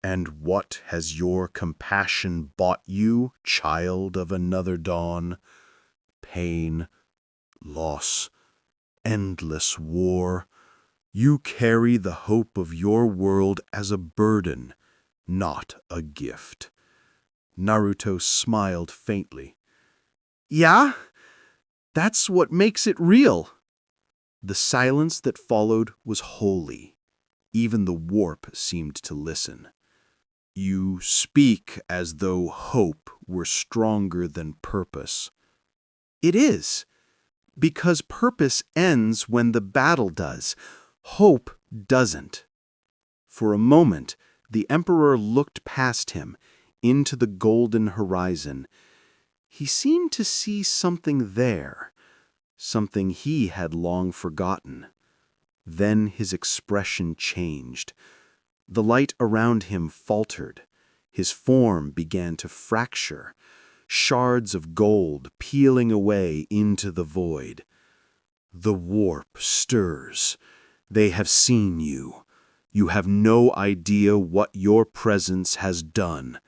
And what has your compassion bought you, child of another dawn? Pain, loss, endless war. You carry the hope of your world as a burden, not a gift. Naruto smiled faintly. Yeah? That's what makes it real. The silence that followed was holy. Even the warp seemed to listen. You speak as though hope were stronger than purpose. It is, because purpose ends when the battle does. Hope doesn't. For a moment, the emperor looked past him, into the golden horizon. He seemed to see something there, something he had long forgotten. Then his expression changed. The light around him faltered. His form began to fracture, shards of gold peeling away into the void. The warp stirs. They have seen you. You have no idea what your presence has done.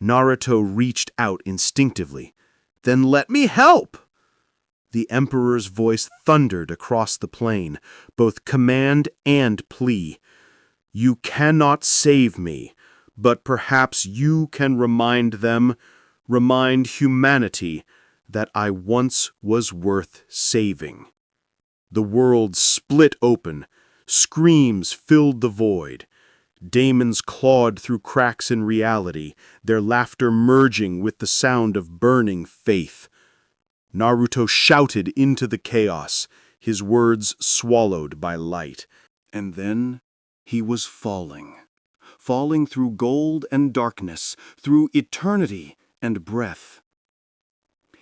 Naruto reached out instinctively. Then let me help! The emperor's voice thundered across the plain, both command and plea. You cannot save me, but perhaps you can remind them, remind humanity, that I once was worth saving. The world split open. Screams filled the void. Daemons clawed through cracks in reality, their laughter merging with the sound of burning faith. Naruto shouted into the chaos, his words swallowed by light. And then he was falling through gold and darkness, through eternity and breath.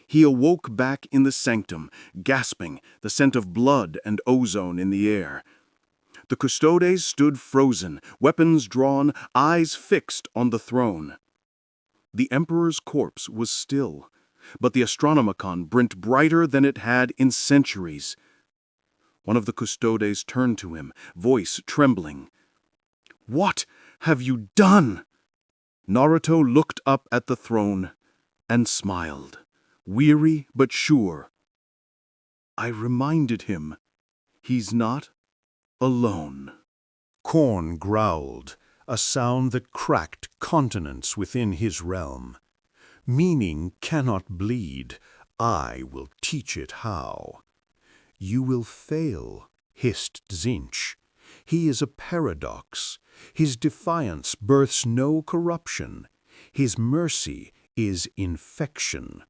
He awoke back in the sanctum, gasping, the scent of blood and ozone in the air. The custodes stood frozen, weapons drawn, eyes fixed on the throne. The emperor's corpse was still, but the Astronomicon burnt brighter than it had in centuries. One of the custodes turned to him, voice trembling. What have you done? Naruto looked up at the throne and smiled, weary but sure. I reminded him, he's not alone. Corn growled, a sound that cracked continents within his realm. Meaning cannot bleed. I will teach it how. "You will fail," hissed Tzeentch. "He is a paradox. His defiance births no corruption. His mercy is infection."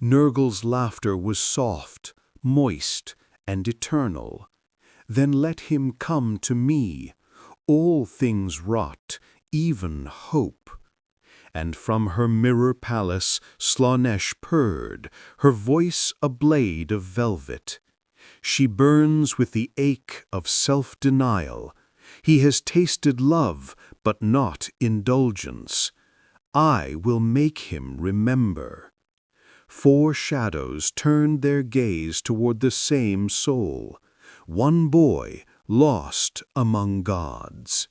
Nurgle's laughter was soft, moist, and eternal. "Then let him come to me. All things rot, even hope." And from her mirror palace Slaanesh purred, her voice a blade of velvet. She burns with the ache of self-denial. He has tasted love, but not indulgence. I will make him remember. 4 shadows turned their gaze toward the same soul, one boy lost among gods.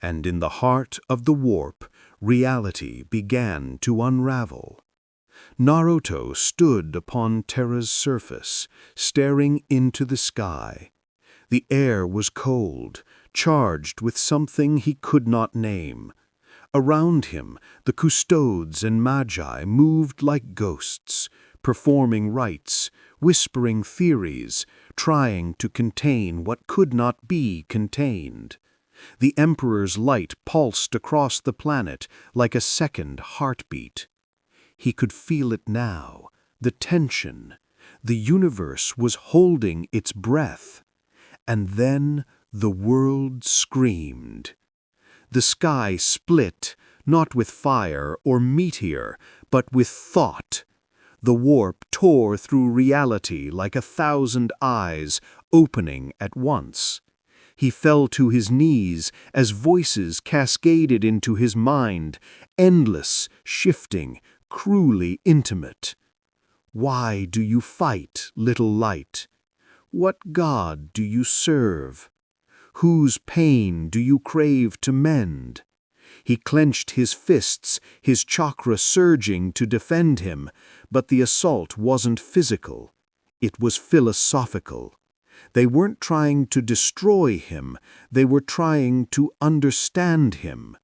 And in the heart of the warp, reality began to unravel. Naruto stood upon Terra's surface, staring into the sky. The air was cold, charged with something he could not name. Around him, the custodes and magi moved like ghosts, performing rites, whispering theories, trying to contain what could not be contained. The Emperor's light pulsed across the planet like a second heartbeat. He could feel it now, the tension. The universe was holding its breath. And then the world screamed. The sky split, not with fire or meteor, but with thought. The warp tore through reality like 1,000 eyes opening at once. He fell to his knees as voices cascaded into his mind, endless, shifting, cruelly intimate. Why do you fight, little light? What god do you serve? Whose pain do you crave to mend? He clenched his fists, his chakra surging to defend him, but the assault wasn't physical. It was philosophical. They weren't trying to destroy him, they were trying to understand him.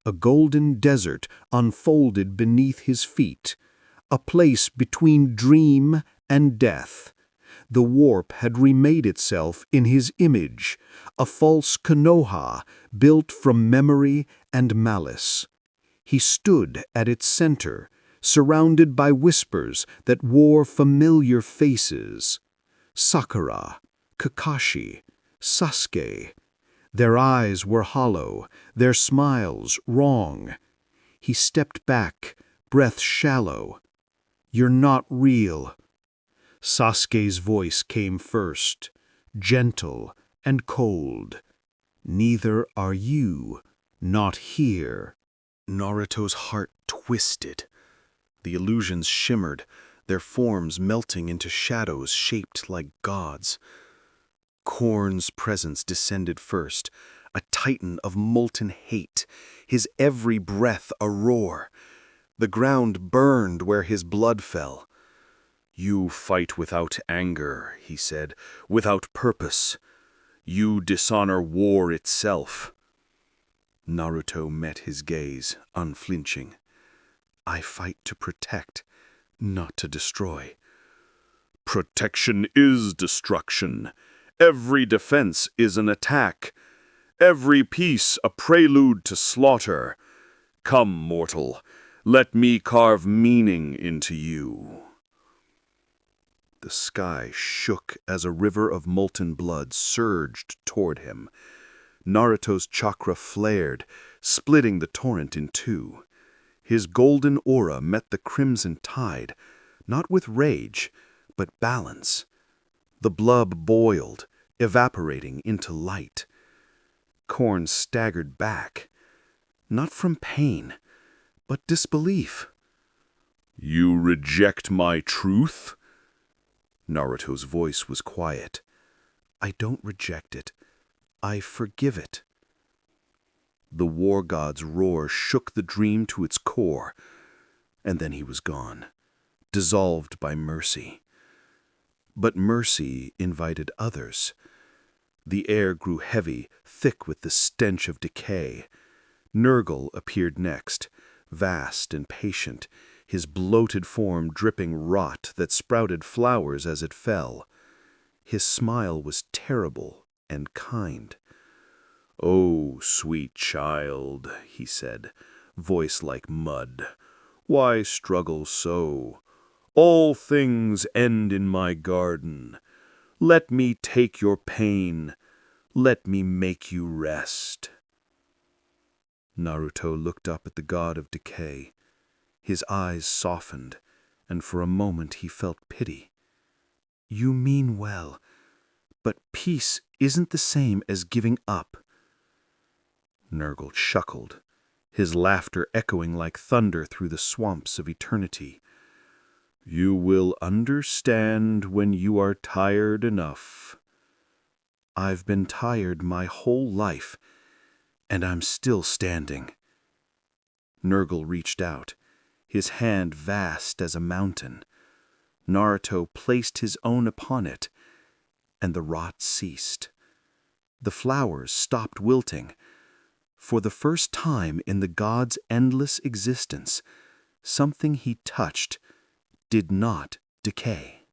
A golden desert unfolded beneath his feet, a place between dream and death. The warp had remade itself in his image, a false Konoha built from memory and malice. He stood at its center, surrounded by whispers that wore familiar faces. Sakura, Kakashi, Sasuke. Their eyes were hollow, their smiles wrong. He stepped back, breath shallow. "You're not real." Sasuke's voice came first, gentle and cold. "Neither are you, not here." Naruto's heart twisted. The illusions shimmered, their forms melting into shadows shaped like gods. Korn's presence descended first, a titan of molten hate, his every breath a roar. The ground burned where his blood fell. "You fight without anger," he said, "without purpose. You dishonor war itself." Naruto met his gaze, unflinching. "I fight to protect, not to destroy." "Protection is destruction. Every defense is an attack. Every peace a prelude to slaughter. Come, mortal, let me carve meaning into you." The sky shook as a river of molten blood surged toward him. Naruto's chakra flared, splitting the torrent in two. His golden aura met the crimson tide, not with rage, but balance. The blood boiled, evaporating into light. Korn staggered back, not from pain, but disbelief. "You reject my truth?" Naruto's voice was quiet. "I don't reject it. I forgive it." The war god's roar shook the dream to its core, and then he was gone, dissolved by mercy. But mercy invited others. The air grew heavy, thick with the stench of decay. Nurgle appeared next, vast and patient, his bloated form dripping rot that sprouted flowers as it fell. His smile was terrible and kind. "Oh, sweet child," he said, voice like mud, "why struggle so? All things end in my garden. Let me take your pain. Let me make you rest." Naruto looked up at the god of decay. His eyes softened, and for a moment he felt pity. "You mean well, but peace isn't the same as giving up." Nurgle chuckled, his laughter echoing like thunder through the swamps of eternity. "You will understand when you are tired enough." "I've been tired my whole life, and I'm still standing." Nurgle reached out, his hand vast as a mountain. Naruto placed his own upon it, and the rot ceased. The flowers stopped wilting. For the first time in the god's endless existence, something he touched did not decay.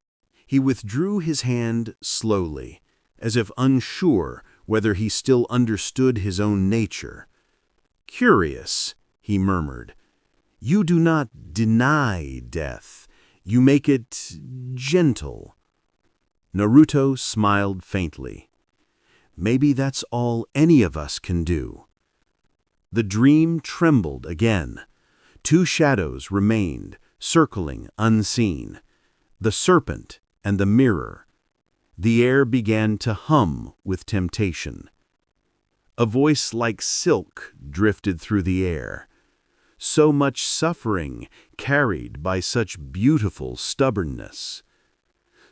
He withdrew his hand slowly, as if unsure whether he still understood his own nature. "Curious," he murmured. "You do not deny death. You make it gentle." Naruto smiled faintly. "Maybe that's all any of us can do." The dream trembled again. Two shadows remained, circling unseen, the serpent and the mirror. The air began to hum with temptation. A voice like silk drifted through the air. So much suffering carried by such beautiful stubbornness.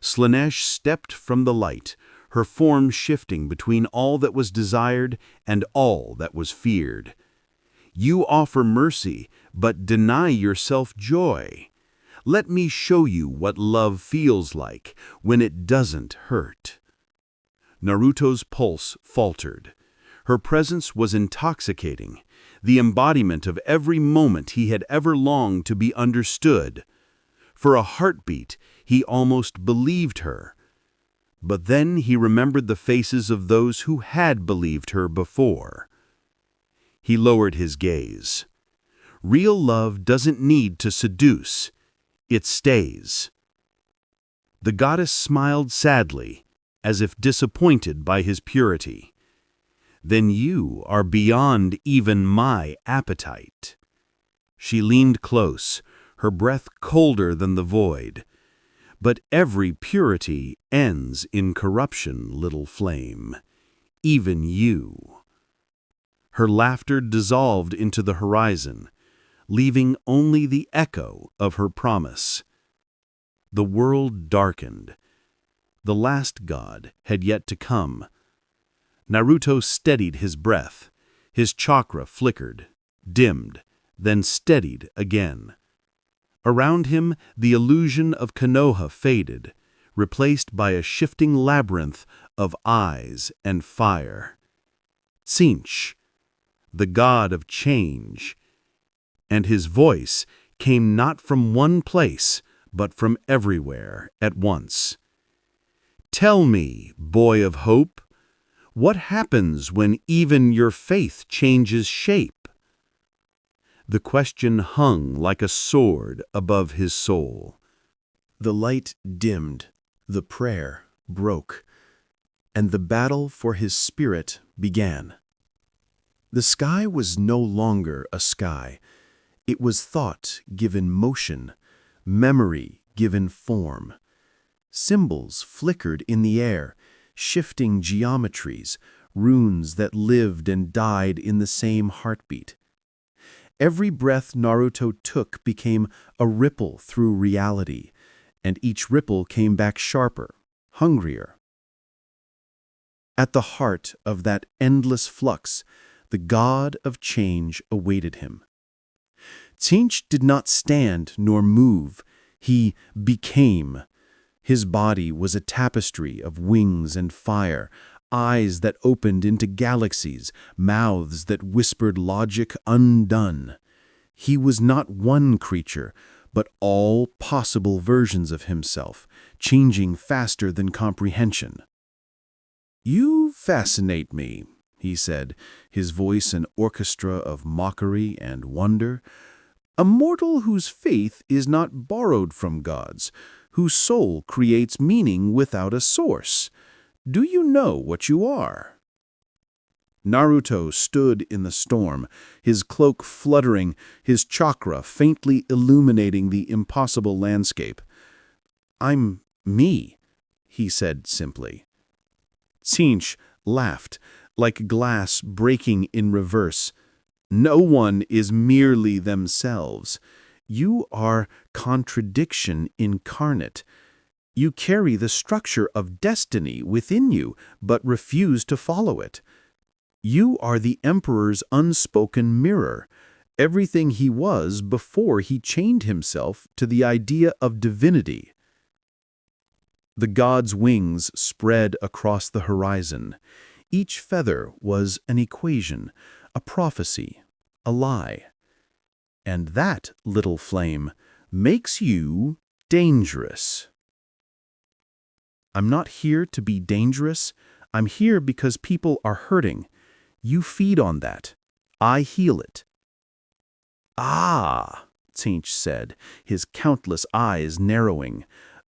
Slanesh stepped from the light, her form shifting between all that was desired and all that was feared. "You offer mercy, but deny yourself joy. Let me show you what love feels like when it doesn't hurt." Naruto's pulse faltered. Her presence was intoxicating, the embodiment of every moment he had ever longed to be understood. For a heartbeat, he almost believed her. But then he remembered the faces of those who had believed her before. He lowered his gaze. Real love doesn't need to seduce. It stays. The goddess smiled sadly, as if disappointed by his purity. "Then you are beyond even my appetite." She leaned close, her breath colder than the void. "But every purity ends in corruption, little flame. Even you." Her laughter dissolved into the horizon, leaving only the echo of her promise. The world darkened. The last god had yet to come. Naruto steadied his breath. His chakra flickered, dimmed, then steadied again. Around him, the illusion of Konoha faded, replaced by a shifting labyrinth of eyes and fire. Tsinch, the god of change, and his voice came not from one place, but from everywhere at once. "Tell me, boy of hope, what happens when even your faith changes shape?" The question hung like a sword above his soul. The light dimmed, the prayer broke, and the battle for his spirit began. The sky was no longer a sky. It was thought given motion, memory given form. Symbols flickered in the air, shifting geometries, runes that lived and died in the same heartbeat. Every breath Naruto took became a ripple through reality, and each ripple came back sharper, hungrier. At the heart of that endless flux, the god of change awaited him. Tsinch did not stand nor move. He became. His body was a tapestry of wings and fire, eyes that opened into galaxies, mouths that whispered logic undone. He was not one creature, but all possible versions of himself, changing faster than comprehension. "You fascinate me," he said, his voice an orchestra of mockery and wonder. "A mortal whose faith is not borrowed from gods, whose soul creates meaning without a source. Do you know what you are?" Naruto stood in the storm, his cloak fluttering, his chakra faintly illuminating the impossible landscape. "I'm me," he said simply. Tsinch laughed, like glass breaking in reverse. "No one is merely themselves. You are contradiction incarnate. You carry the structure of destiny within you, but refuse to follow it. You are the Emperor's unspoken mirror, everything he was before he chained himself to the idea of divinity." The god's wings spread across the horizon. Each feather was an equation, a prophecy, a lie. "And that, little flame, makes you dangerous." "I'm not here to be dangerous. I'm here because people are hurting. You feed on that. I heal it." "Ah," Tsinch said, his countless eyes narrowing.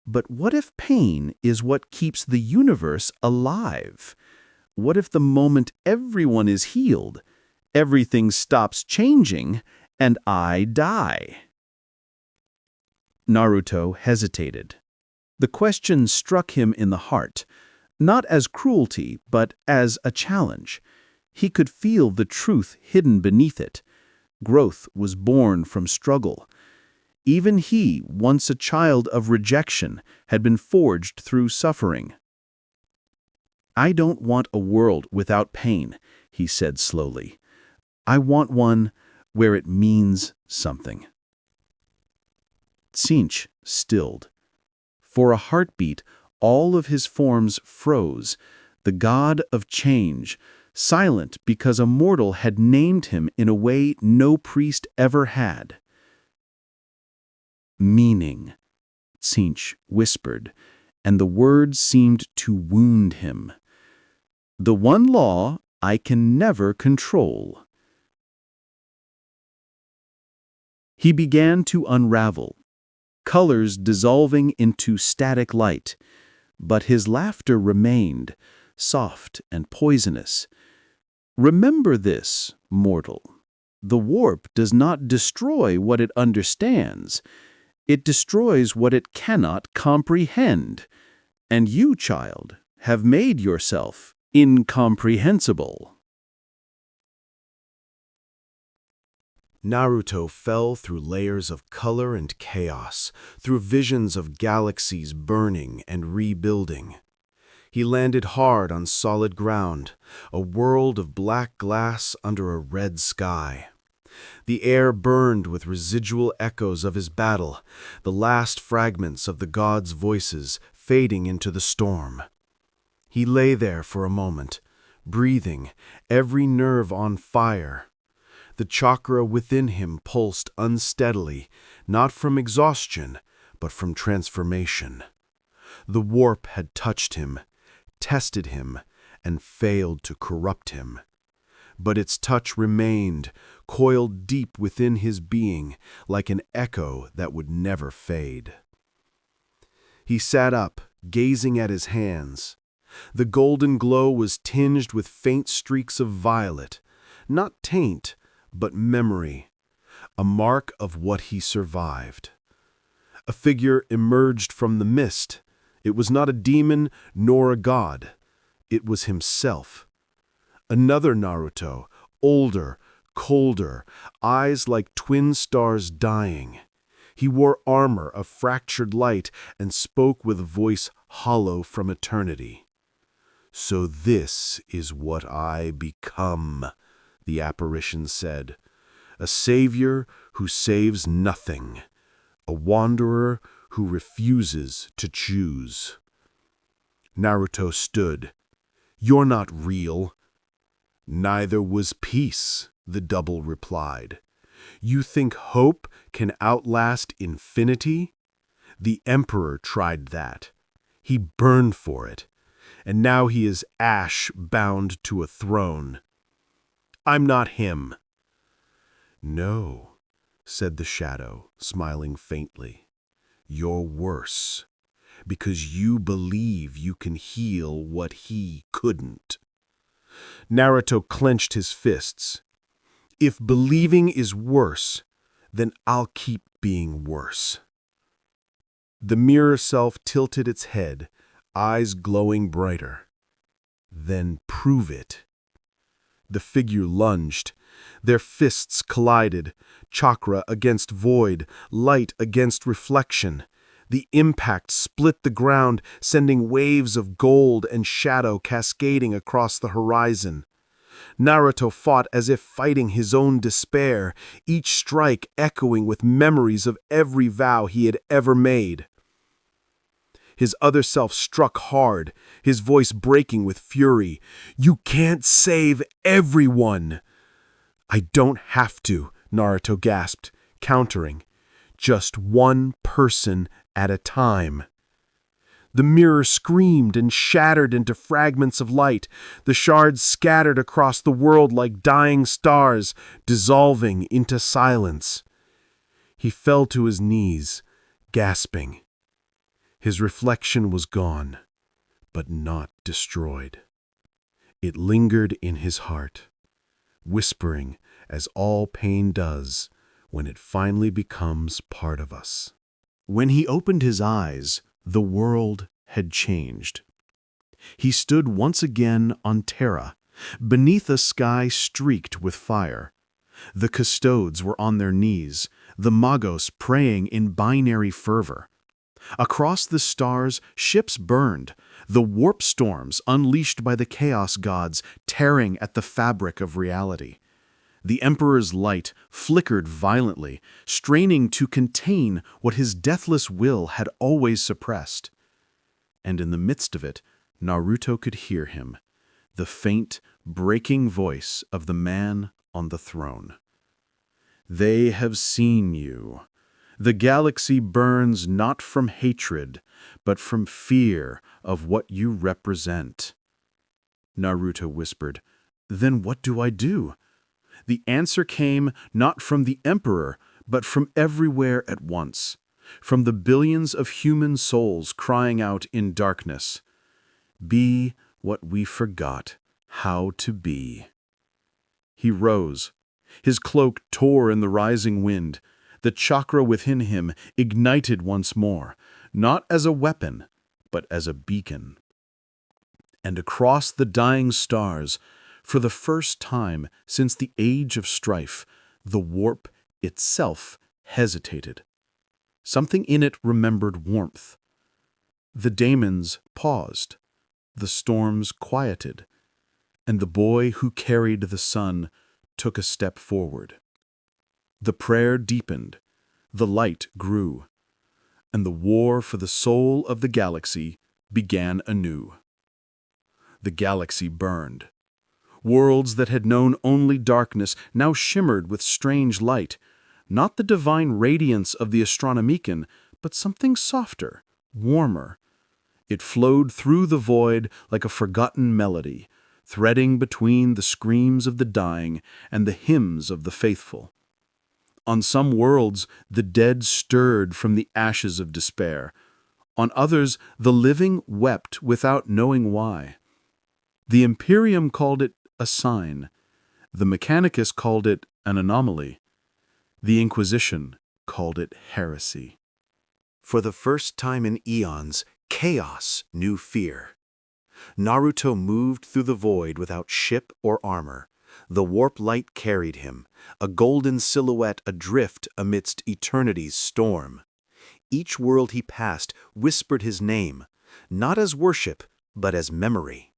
"But what if pain is what keeps the universe alive? What if the moment everyone is healed, everything stops changing, and I die?" Naruto hesitated. The question struck him in the heart, not as cruelty, but as a challenge. He could feel the truth hidden beneath it. Growth was born from struggle. Even he, once a child of rejection, had been forged through suffering. "I don't want a world without pain," he said slowly. "I want one where it means something." Tsinch stilled. For a heartbeat, all of his forms froze, the god of change, silent because a mortal had named him in a way no priest ever had. "Meaning," Tsinch whispered, and the words seemed to wound him. "The one law I can never control." He began to unravel, colors dissolving into static light, but his laughter remained, soft and poisonous. "Remember this, mortal. The warp does not destroy what it understands. It destroys what it cannot comprehend. And you, child, have made yourself incomprehensible." Naruto fell through layers of color and chaos, through visions of galaxies burning and rebuilding. He landed hard on solid ground, a world of black glass under a red sky. The air burned with residual echoes of his battle, the last fragments of the gods' voices fading into the storm. He lay there for a moment, breathing, every nerve on fire. The chakra within him pulsed unsteadily, not from exhaustion, but from transformation. The warp had touched him, tested him, and failed to corrupt him. But its touch remained, coiled deep within his being, like an echo that would never fade. He sat up, gazing at his hands. The golden glow was tinged with faint streaks of violet, not taint, but memory, a mark of what he survived. A figure emerged from the mist. It was not a demon nor a god. It was himself. Another Naruto, older, colder, eyes like twin stars dying. He wore armor of fractured light and spoke with a voice hollow from eternity. "So this is what I become," the apparition said. "A savior who saves nothing. A wanderer who refuses to choose." Naruto stood. "You're not real." "Neither was peace," the double replied. You think hope can outlast infinity? The Emperor tried that. He burned for it, and now he is ash bound to a throne. I'm not him. No, said the shadow, smiling faintly. You're worse, because you believe you can heal what he couldn't. Naruto clenched his fists. If believing is worse, then I'll keep being worse. The mirror self tilted its head, eyes glowing brighter. Then prove it. The figure lunged. Their fists collided, chakra against void, light against reflection. The impact split the ground, sending waves of gold and shadow cascading across the horizon. Naruto fought as if fighting his own despair, each strike echoing with memories of every vow he had ever made. His other self struck hard, his voice breaking with fury. You can't save everyone! I don't have to, Naruto gasped, countering. Just one person at a time. The mirror screamed and shattered into fragments of light. The shards scattered across the world like dying stars, dissolving into silence. He fell to his knees, gasping. His reflection was gone, but not destroyed. It lingered in his heart, whispering as all pain does when it finally becomes part of us. When he opened his eyes, the world had changed. He stood once again on Terra, beneath a sky streaked with fire. The custodes were on their knees, the magos praying in binary fervor. Across the stars, ships burned, the warp storms unleashed by the chaos gods tearing at the fabric of reality. The Emperor's light flickered violently, straining to contain what his deathless will had always suppressed. And in the midst of it, Naruto could hear him, the faint, breaking voice of the man on the throne. They have seen you. The galaxy burns not from hatred, but from fear of what you represent. Naruto whispered, Then what do I do? The answer came not from the Emperor, but from everywhere at once, from the billions of human souls crying out in darkness, Be what we forgot how to be. He rose. His cloak tore in the rising wind. The chakra within him ignited once more, not as a weapon, but as a beacon. And across the dying stars, for the first time since the age of strife, the warp itself hesitated. Something in it remembered warmth. The daemons paused, the storms quieted, and the boy who carried the sun took a step forward. The prayer deepened, the light grew, and the war for the soul of the galaxy began anew. The galaxy burned. Worlds that had known only darkness now shimmered with strange light, not the divine radiance of the Astronomican, but something softer, warmer. It flowed through the void like a forgotten melody, threading between the screams of the dying and the hymns of the faithful. On some worlds, the dead stirred from the ashes of despair. On others, the living wept without knowing why. The Imperium called it a sign. The Mechanicus called it an anomaly. The Inquisition called it heresy. For the first time in eons, chaos knew fear. Naruto moved through the void without ship or armor. The warp light carried him, a golden silhouette adrift amidst eternity's storm. Each world he passed whispered his name, not as worship, but as memory.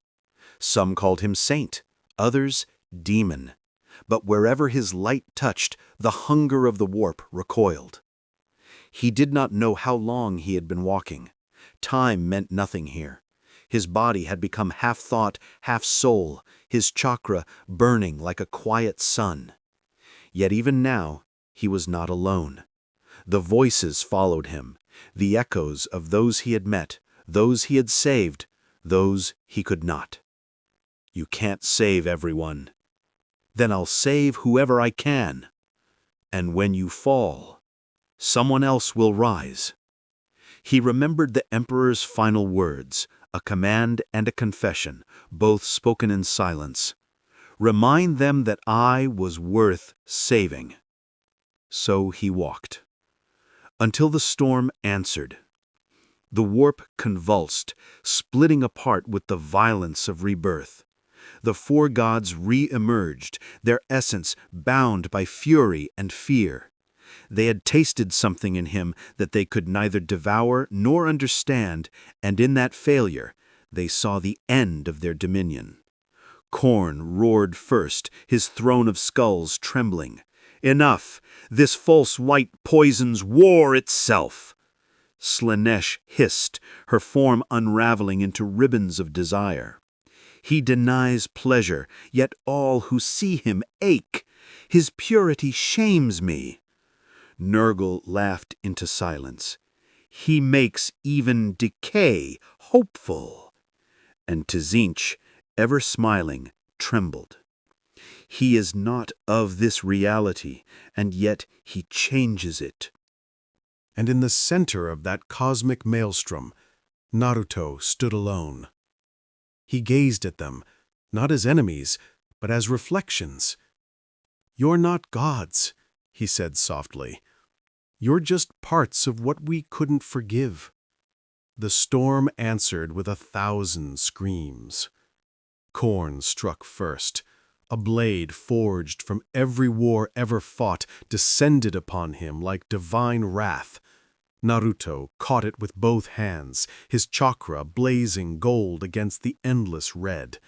Some called him saint, others demon. But wherever his light touched, the hunger of the warp recoiled. He did not know how long he had been walking. Time meant nothing here. His body had become half thought, half soul, his chakra burning like a quiet sun. Yet even now, he was not alone. The voices followed him, the echoes of those he had met, those he had saved, those he could not. You can't save everyone. Then I'll save whoever I can. And when you fall, someone else will rise. He remembered the Emperor's final words, a command and a confession, both spoken in silence. Remind them that I was worth saving. So he walked. Until the storm answered. The warp convulsed, splitting apart with the violence of rebirth. The four gods re-emerged, their essence bound by fury and fear. They had tasted something in him that they could neither devour nor understand, and in that failure, they saw the end of their dominion. Khorne roared first, his throne of skulls trembling. Enough! This false white poisons war itself! Slaanesh hissed, her form unraveling into ribbons of desire. He denies pleasure, yet all who see him ache. His purity shames me. Nurgle laughed into silence. He makes even decay hopeful. And Tzeentch, ever smiling, trembled. He is not of this reality, and yet he changes it. And in the center of that cosmic maelstrom, Naruto stood alone. He gazed at them, not as enemies, but as reflections. "You're not gods," he said softly. "You're just parts of what we couldn't forgive." The storm answered with 1,000 screams. Khorne struck first. A blade forged from every war ever fought descended upon him like divine wrath. Naruto caught it with both hands, his chakra blazing gold against the endless red.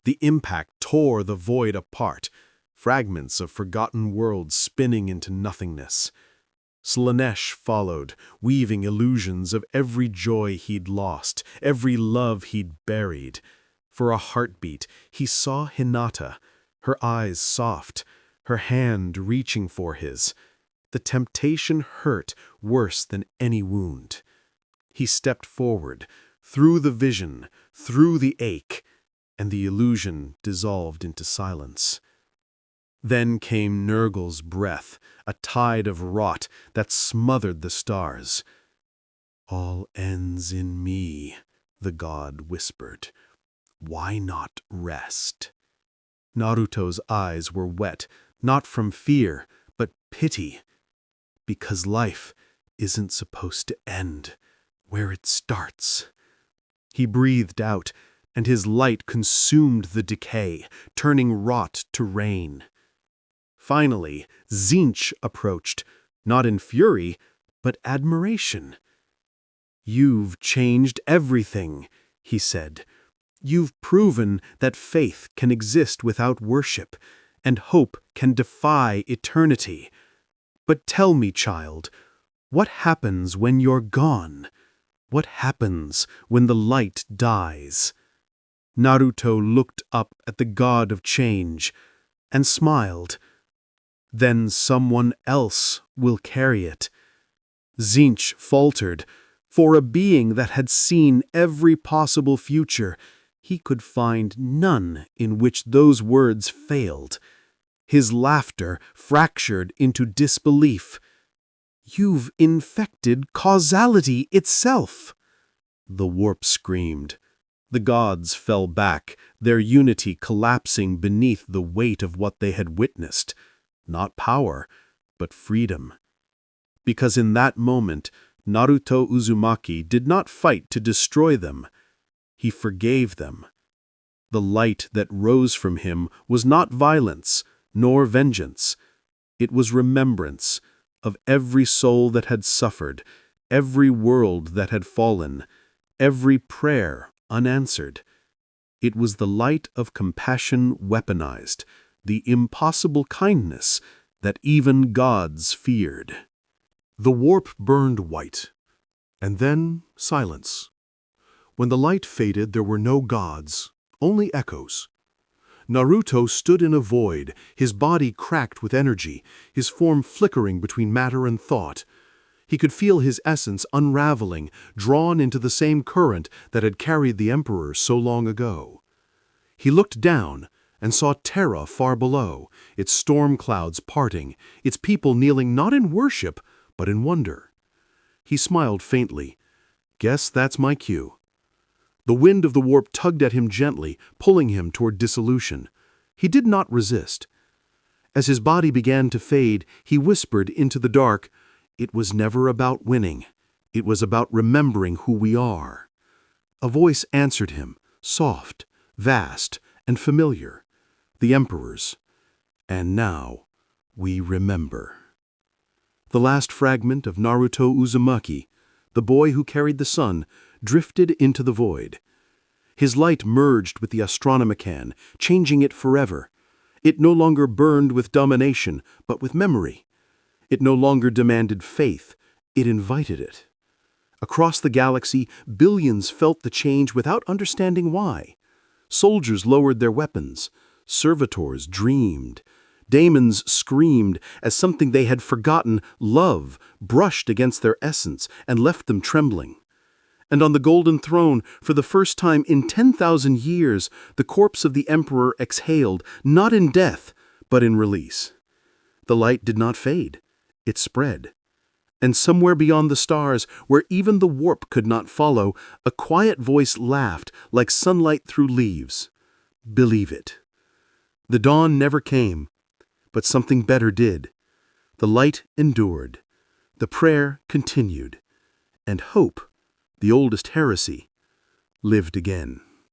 The impact tore the void apart, fragments of forgotten worlds spinning into nothingness. Slaanesh followed, weaving illusions of every joy he'd lost, every love he'd buried. For a heartbeat, he saw Hinata, her eyes soft, her hand reaching for his. The temptation hurt worse than any wound. He stepped forward, through the vision, through the ache, and the illusion dissolved into silence. Then came Nurgle's breath, a tide of rot that smothered the stars. "All ends in me," the god whispered. "Why not rest?" Naruto's eyes were wet, not from fear, but pity. Because life isn't supposed to end where it starts. He breathed out, and his light consumed the decay, turning rot to rain. Finally, Tzeentch approached, not in fury, but admiration. "You've changed everything," he said. "You've proven that faith can exist without worship, and hope can defy eternity. But tell me, child, what happens when you're gone? What happens when the light dies?" Naruto looked up at the god of change and smiled. "Then someone else will carry it." Tzeentch faltered. For a being that had seen every possible future, he could find none in which those words failed. His laughter fractured into disbelief. "You've infected causality itself!" The warp screamed. The gods fell back, their unity collapsing beneath the weight of what they had witnessed. Not power, but freedom. Because in that moment, Naruto Uzumaki did not fight to destroy them. He forgave them. The light that rose from him was not violence, nor vengeance. It was remembrance of every soul that had suffered, every world that had fallen, every prayer unanswered. It was the light of compassion weaponized, the impossible kindness that even gods feared. The warp burned white, and then silence. When the light faded, there were no gods, only echoes. Naruto stood in a void, his body cracked with energy, his form flickering between matter and thought. He could feel his essence unraveling, drawn into the same current that had carried the Emperor so long ago. He looked down and saw Terra far below, its storm clouds parting, its people kneeling not in worship, but in wonder. He smiled faintly. Guess that's my cue. The wind of the warp tugged at him gently, pulling him toward dissolution. He did not resist. As his body began to fade, he whispered into the dark, "It was never about winning. It was about remembering who we are." A voice answered him, soft, vast, and familiar. The Emperor's. "And now, we remember." The last fragment of Naruto Uzumaki, the boy who carried the sun, drifted into the void. His light merged with the Astronomicon, changing it forever. It no longer burned with domination, but with memory. It no longer demanded faith, it invited it. Across the galaxy, billions felt the change without understanding why. Soldiers lowered their weapons. Servitors dreamed. Daemons screamed as something they had forgotten, love, brushed against their essence and left them trembling. And on the golden throne, for the first time in 10,000 years, the corpse of the Emperor exhaled, not in death, but in release. The light did not fade. It spread. And somewhere beyond the stars, where even the warp could not follow, a quiet voice laughed like sunlight through leaves. Believe it. The dawn never came, but something better did. The light endured. The prayer continued. And hope, the oldest heresy, lived again.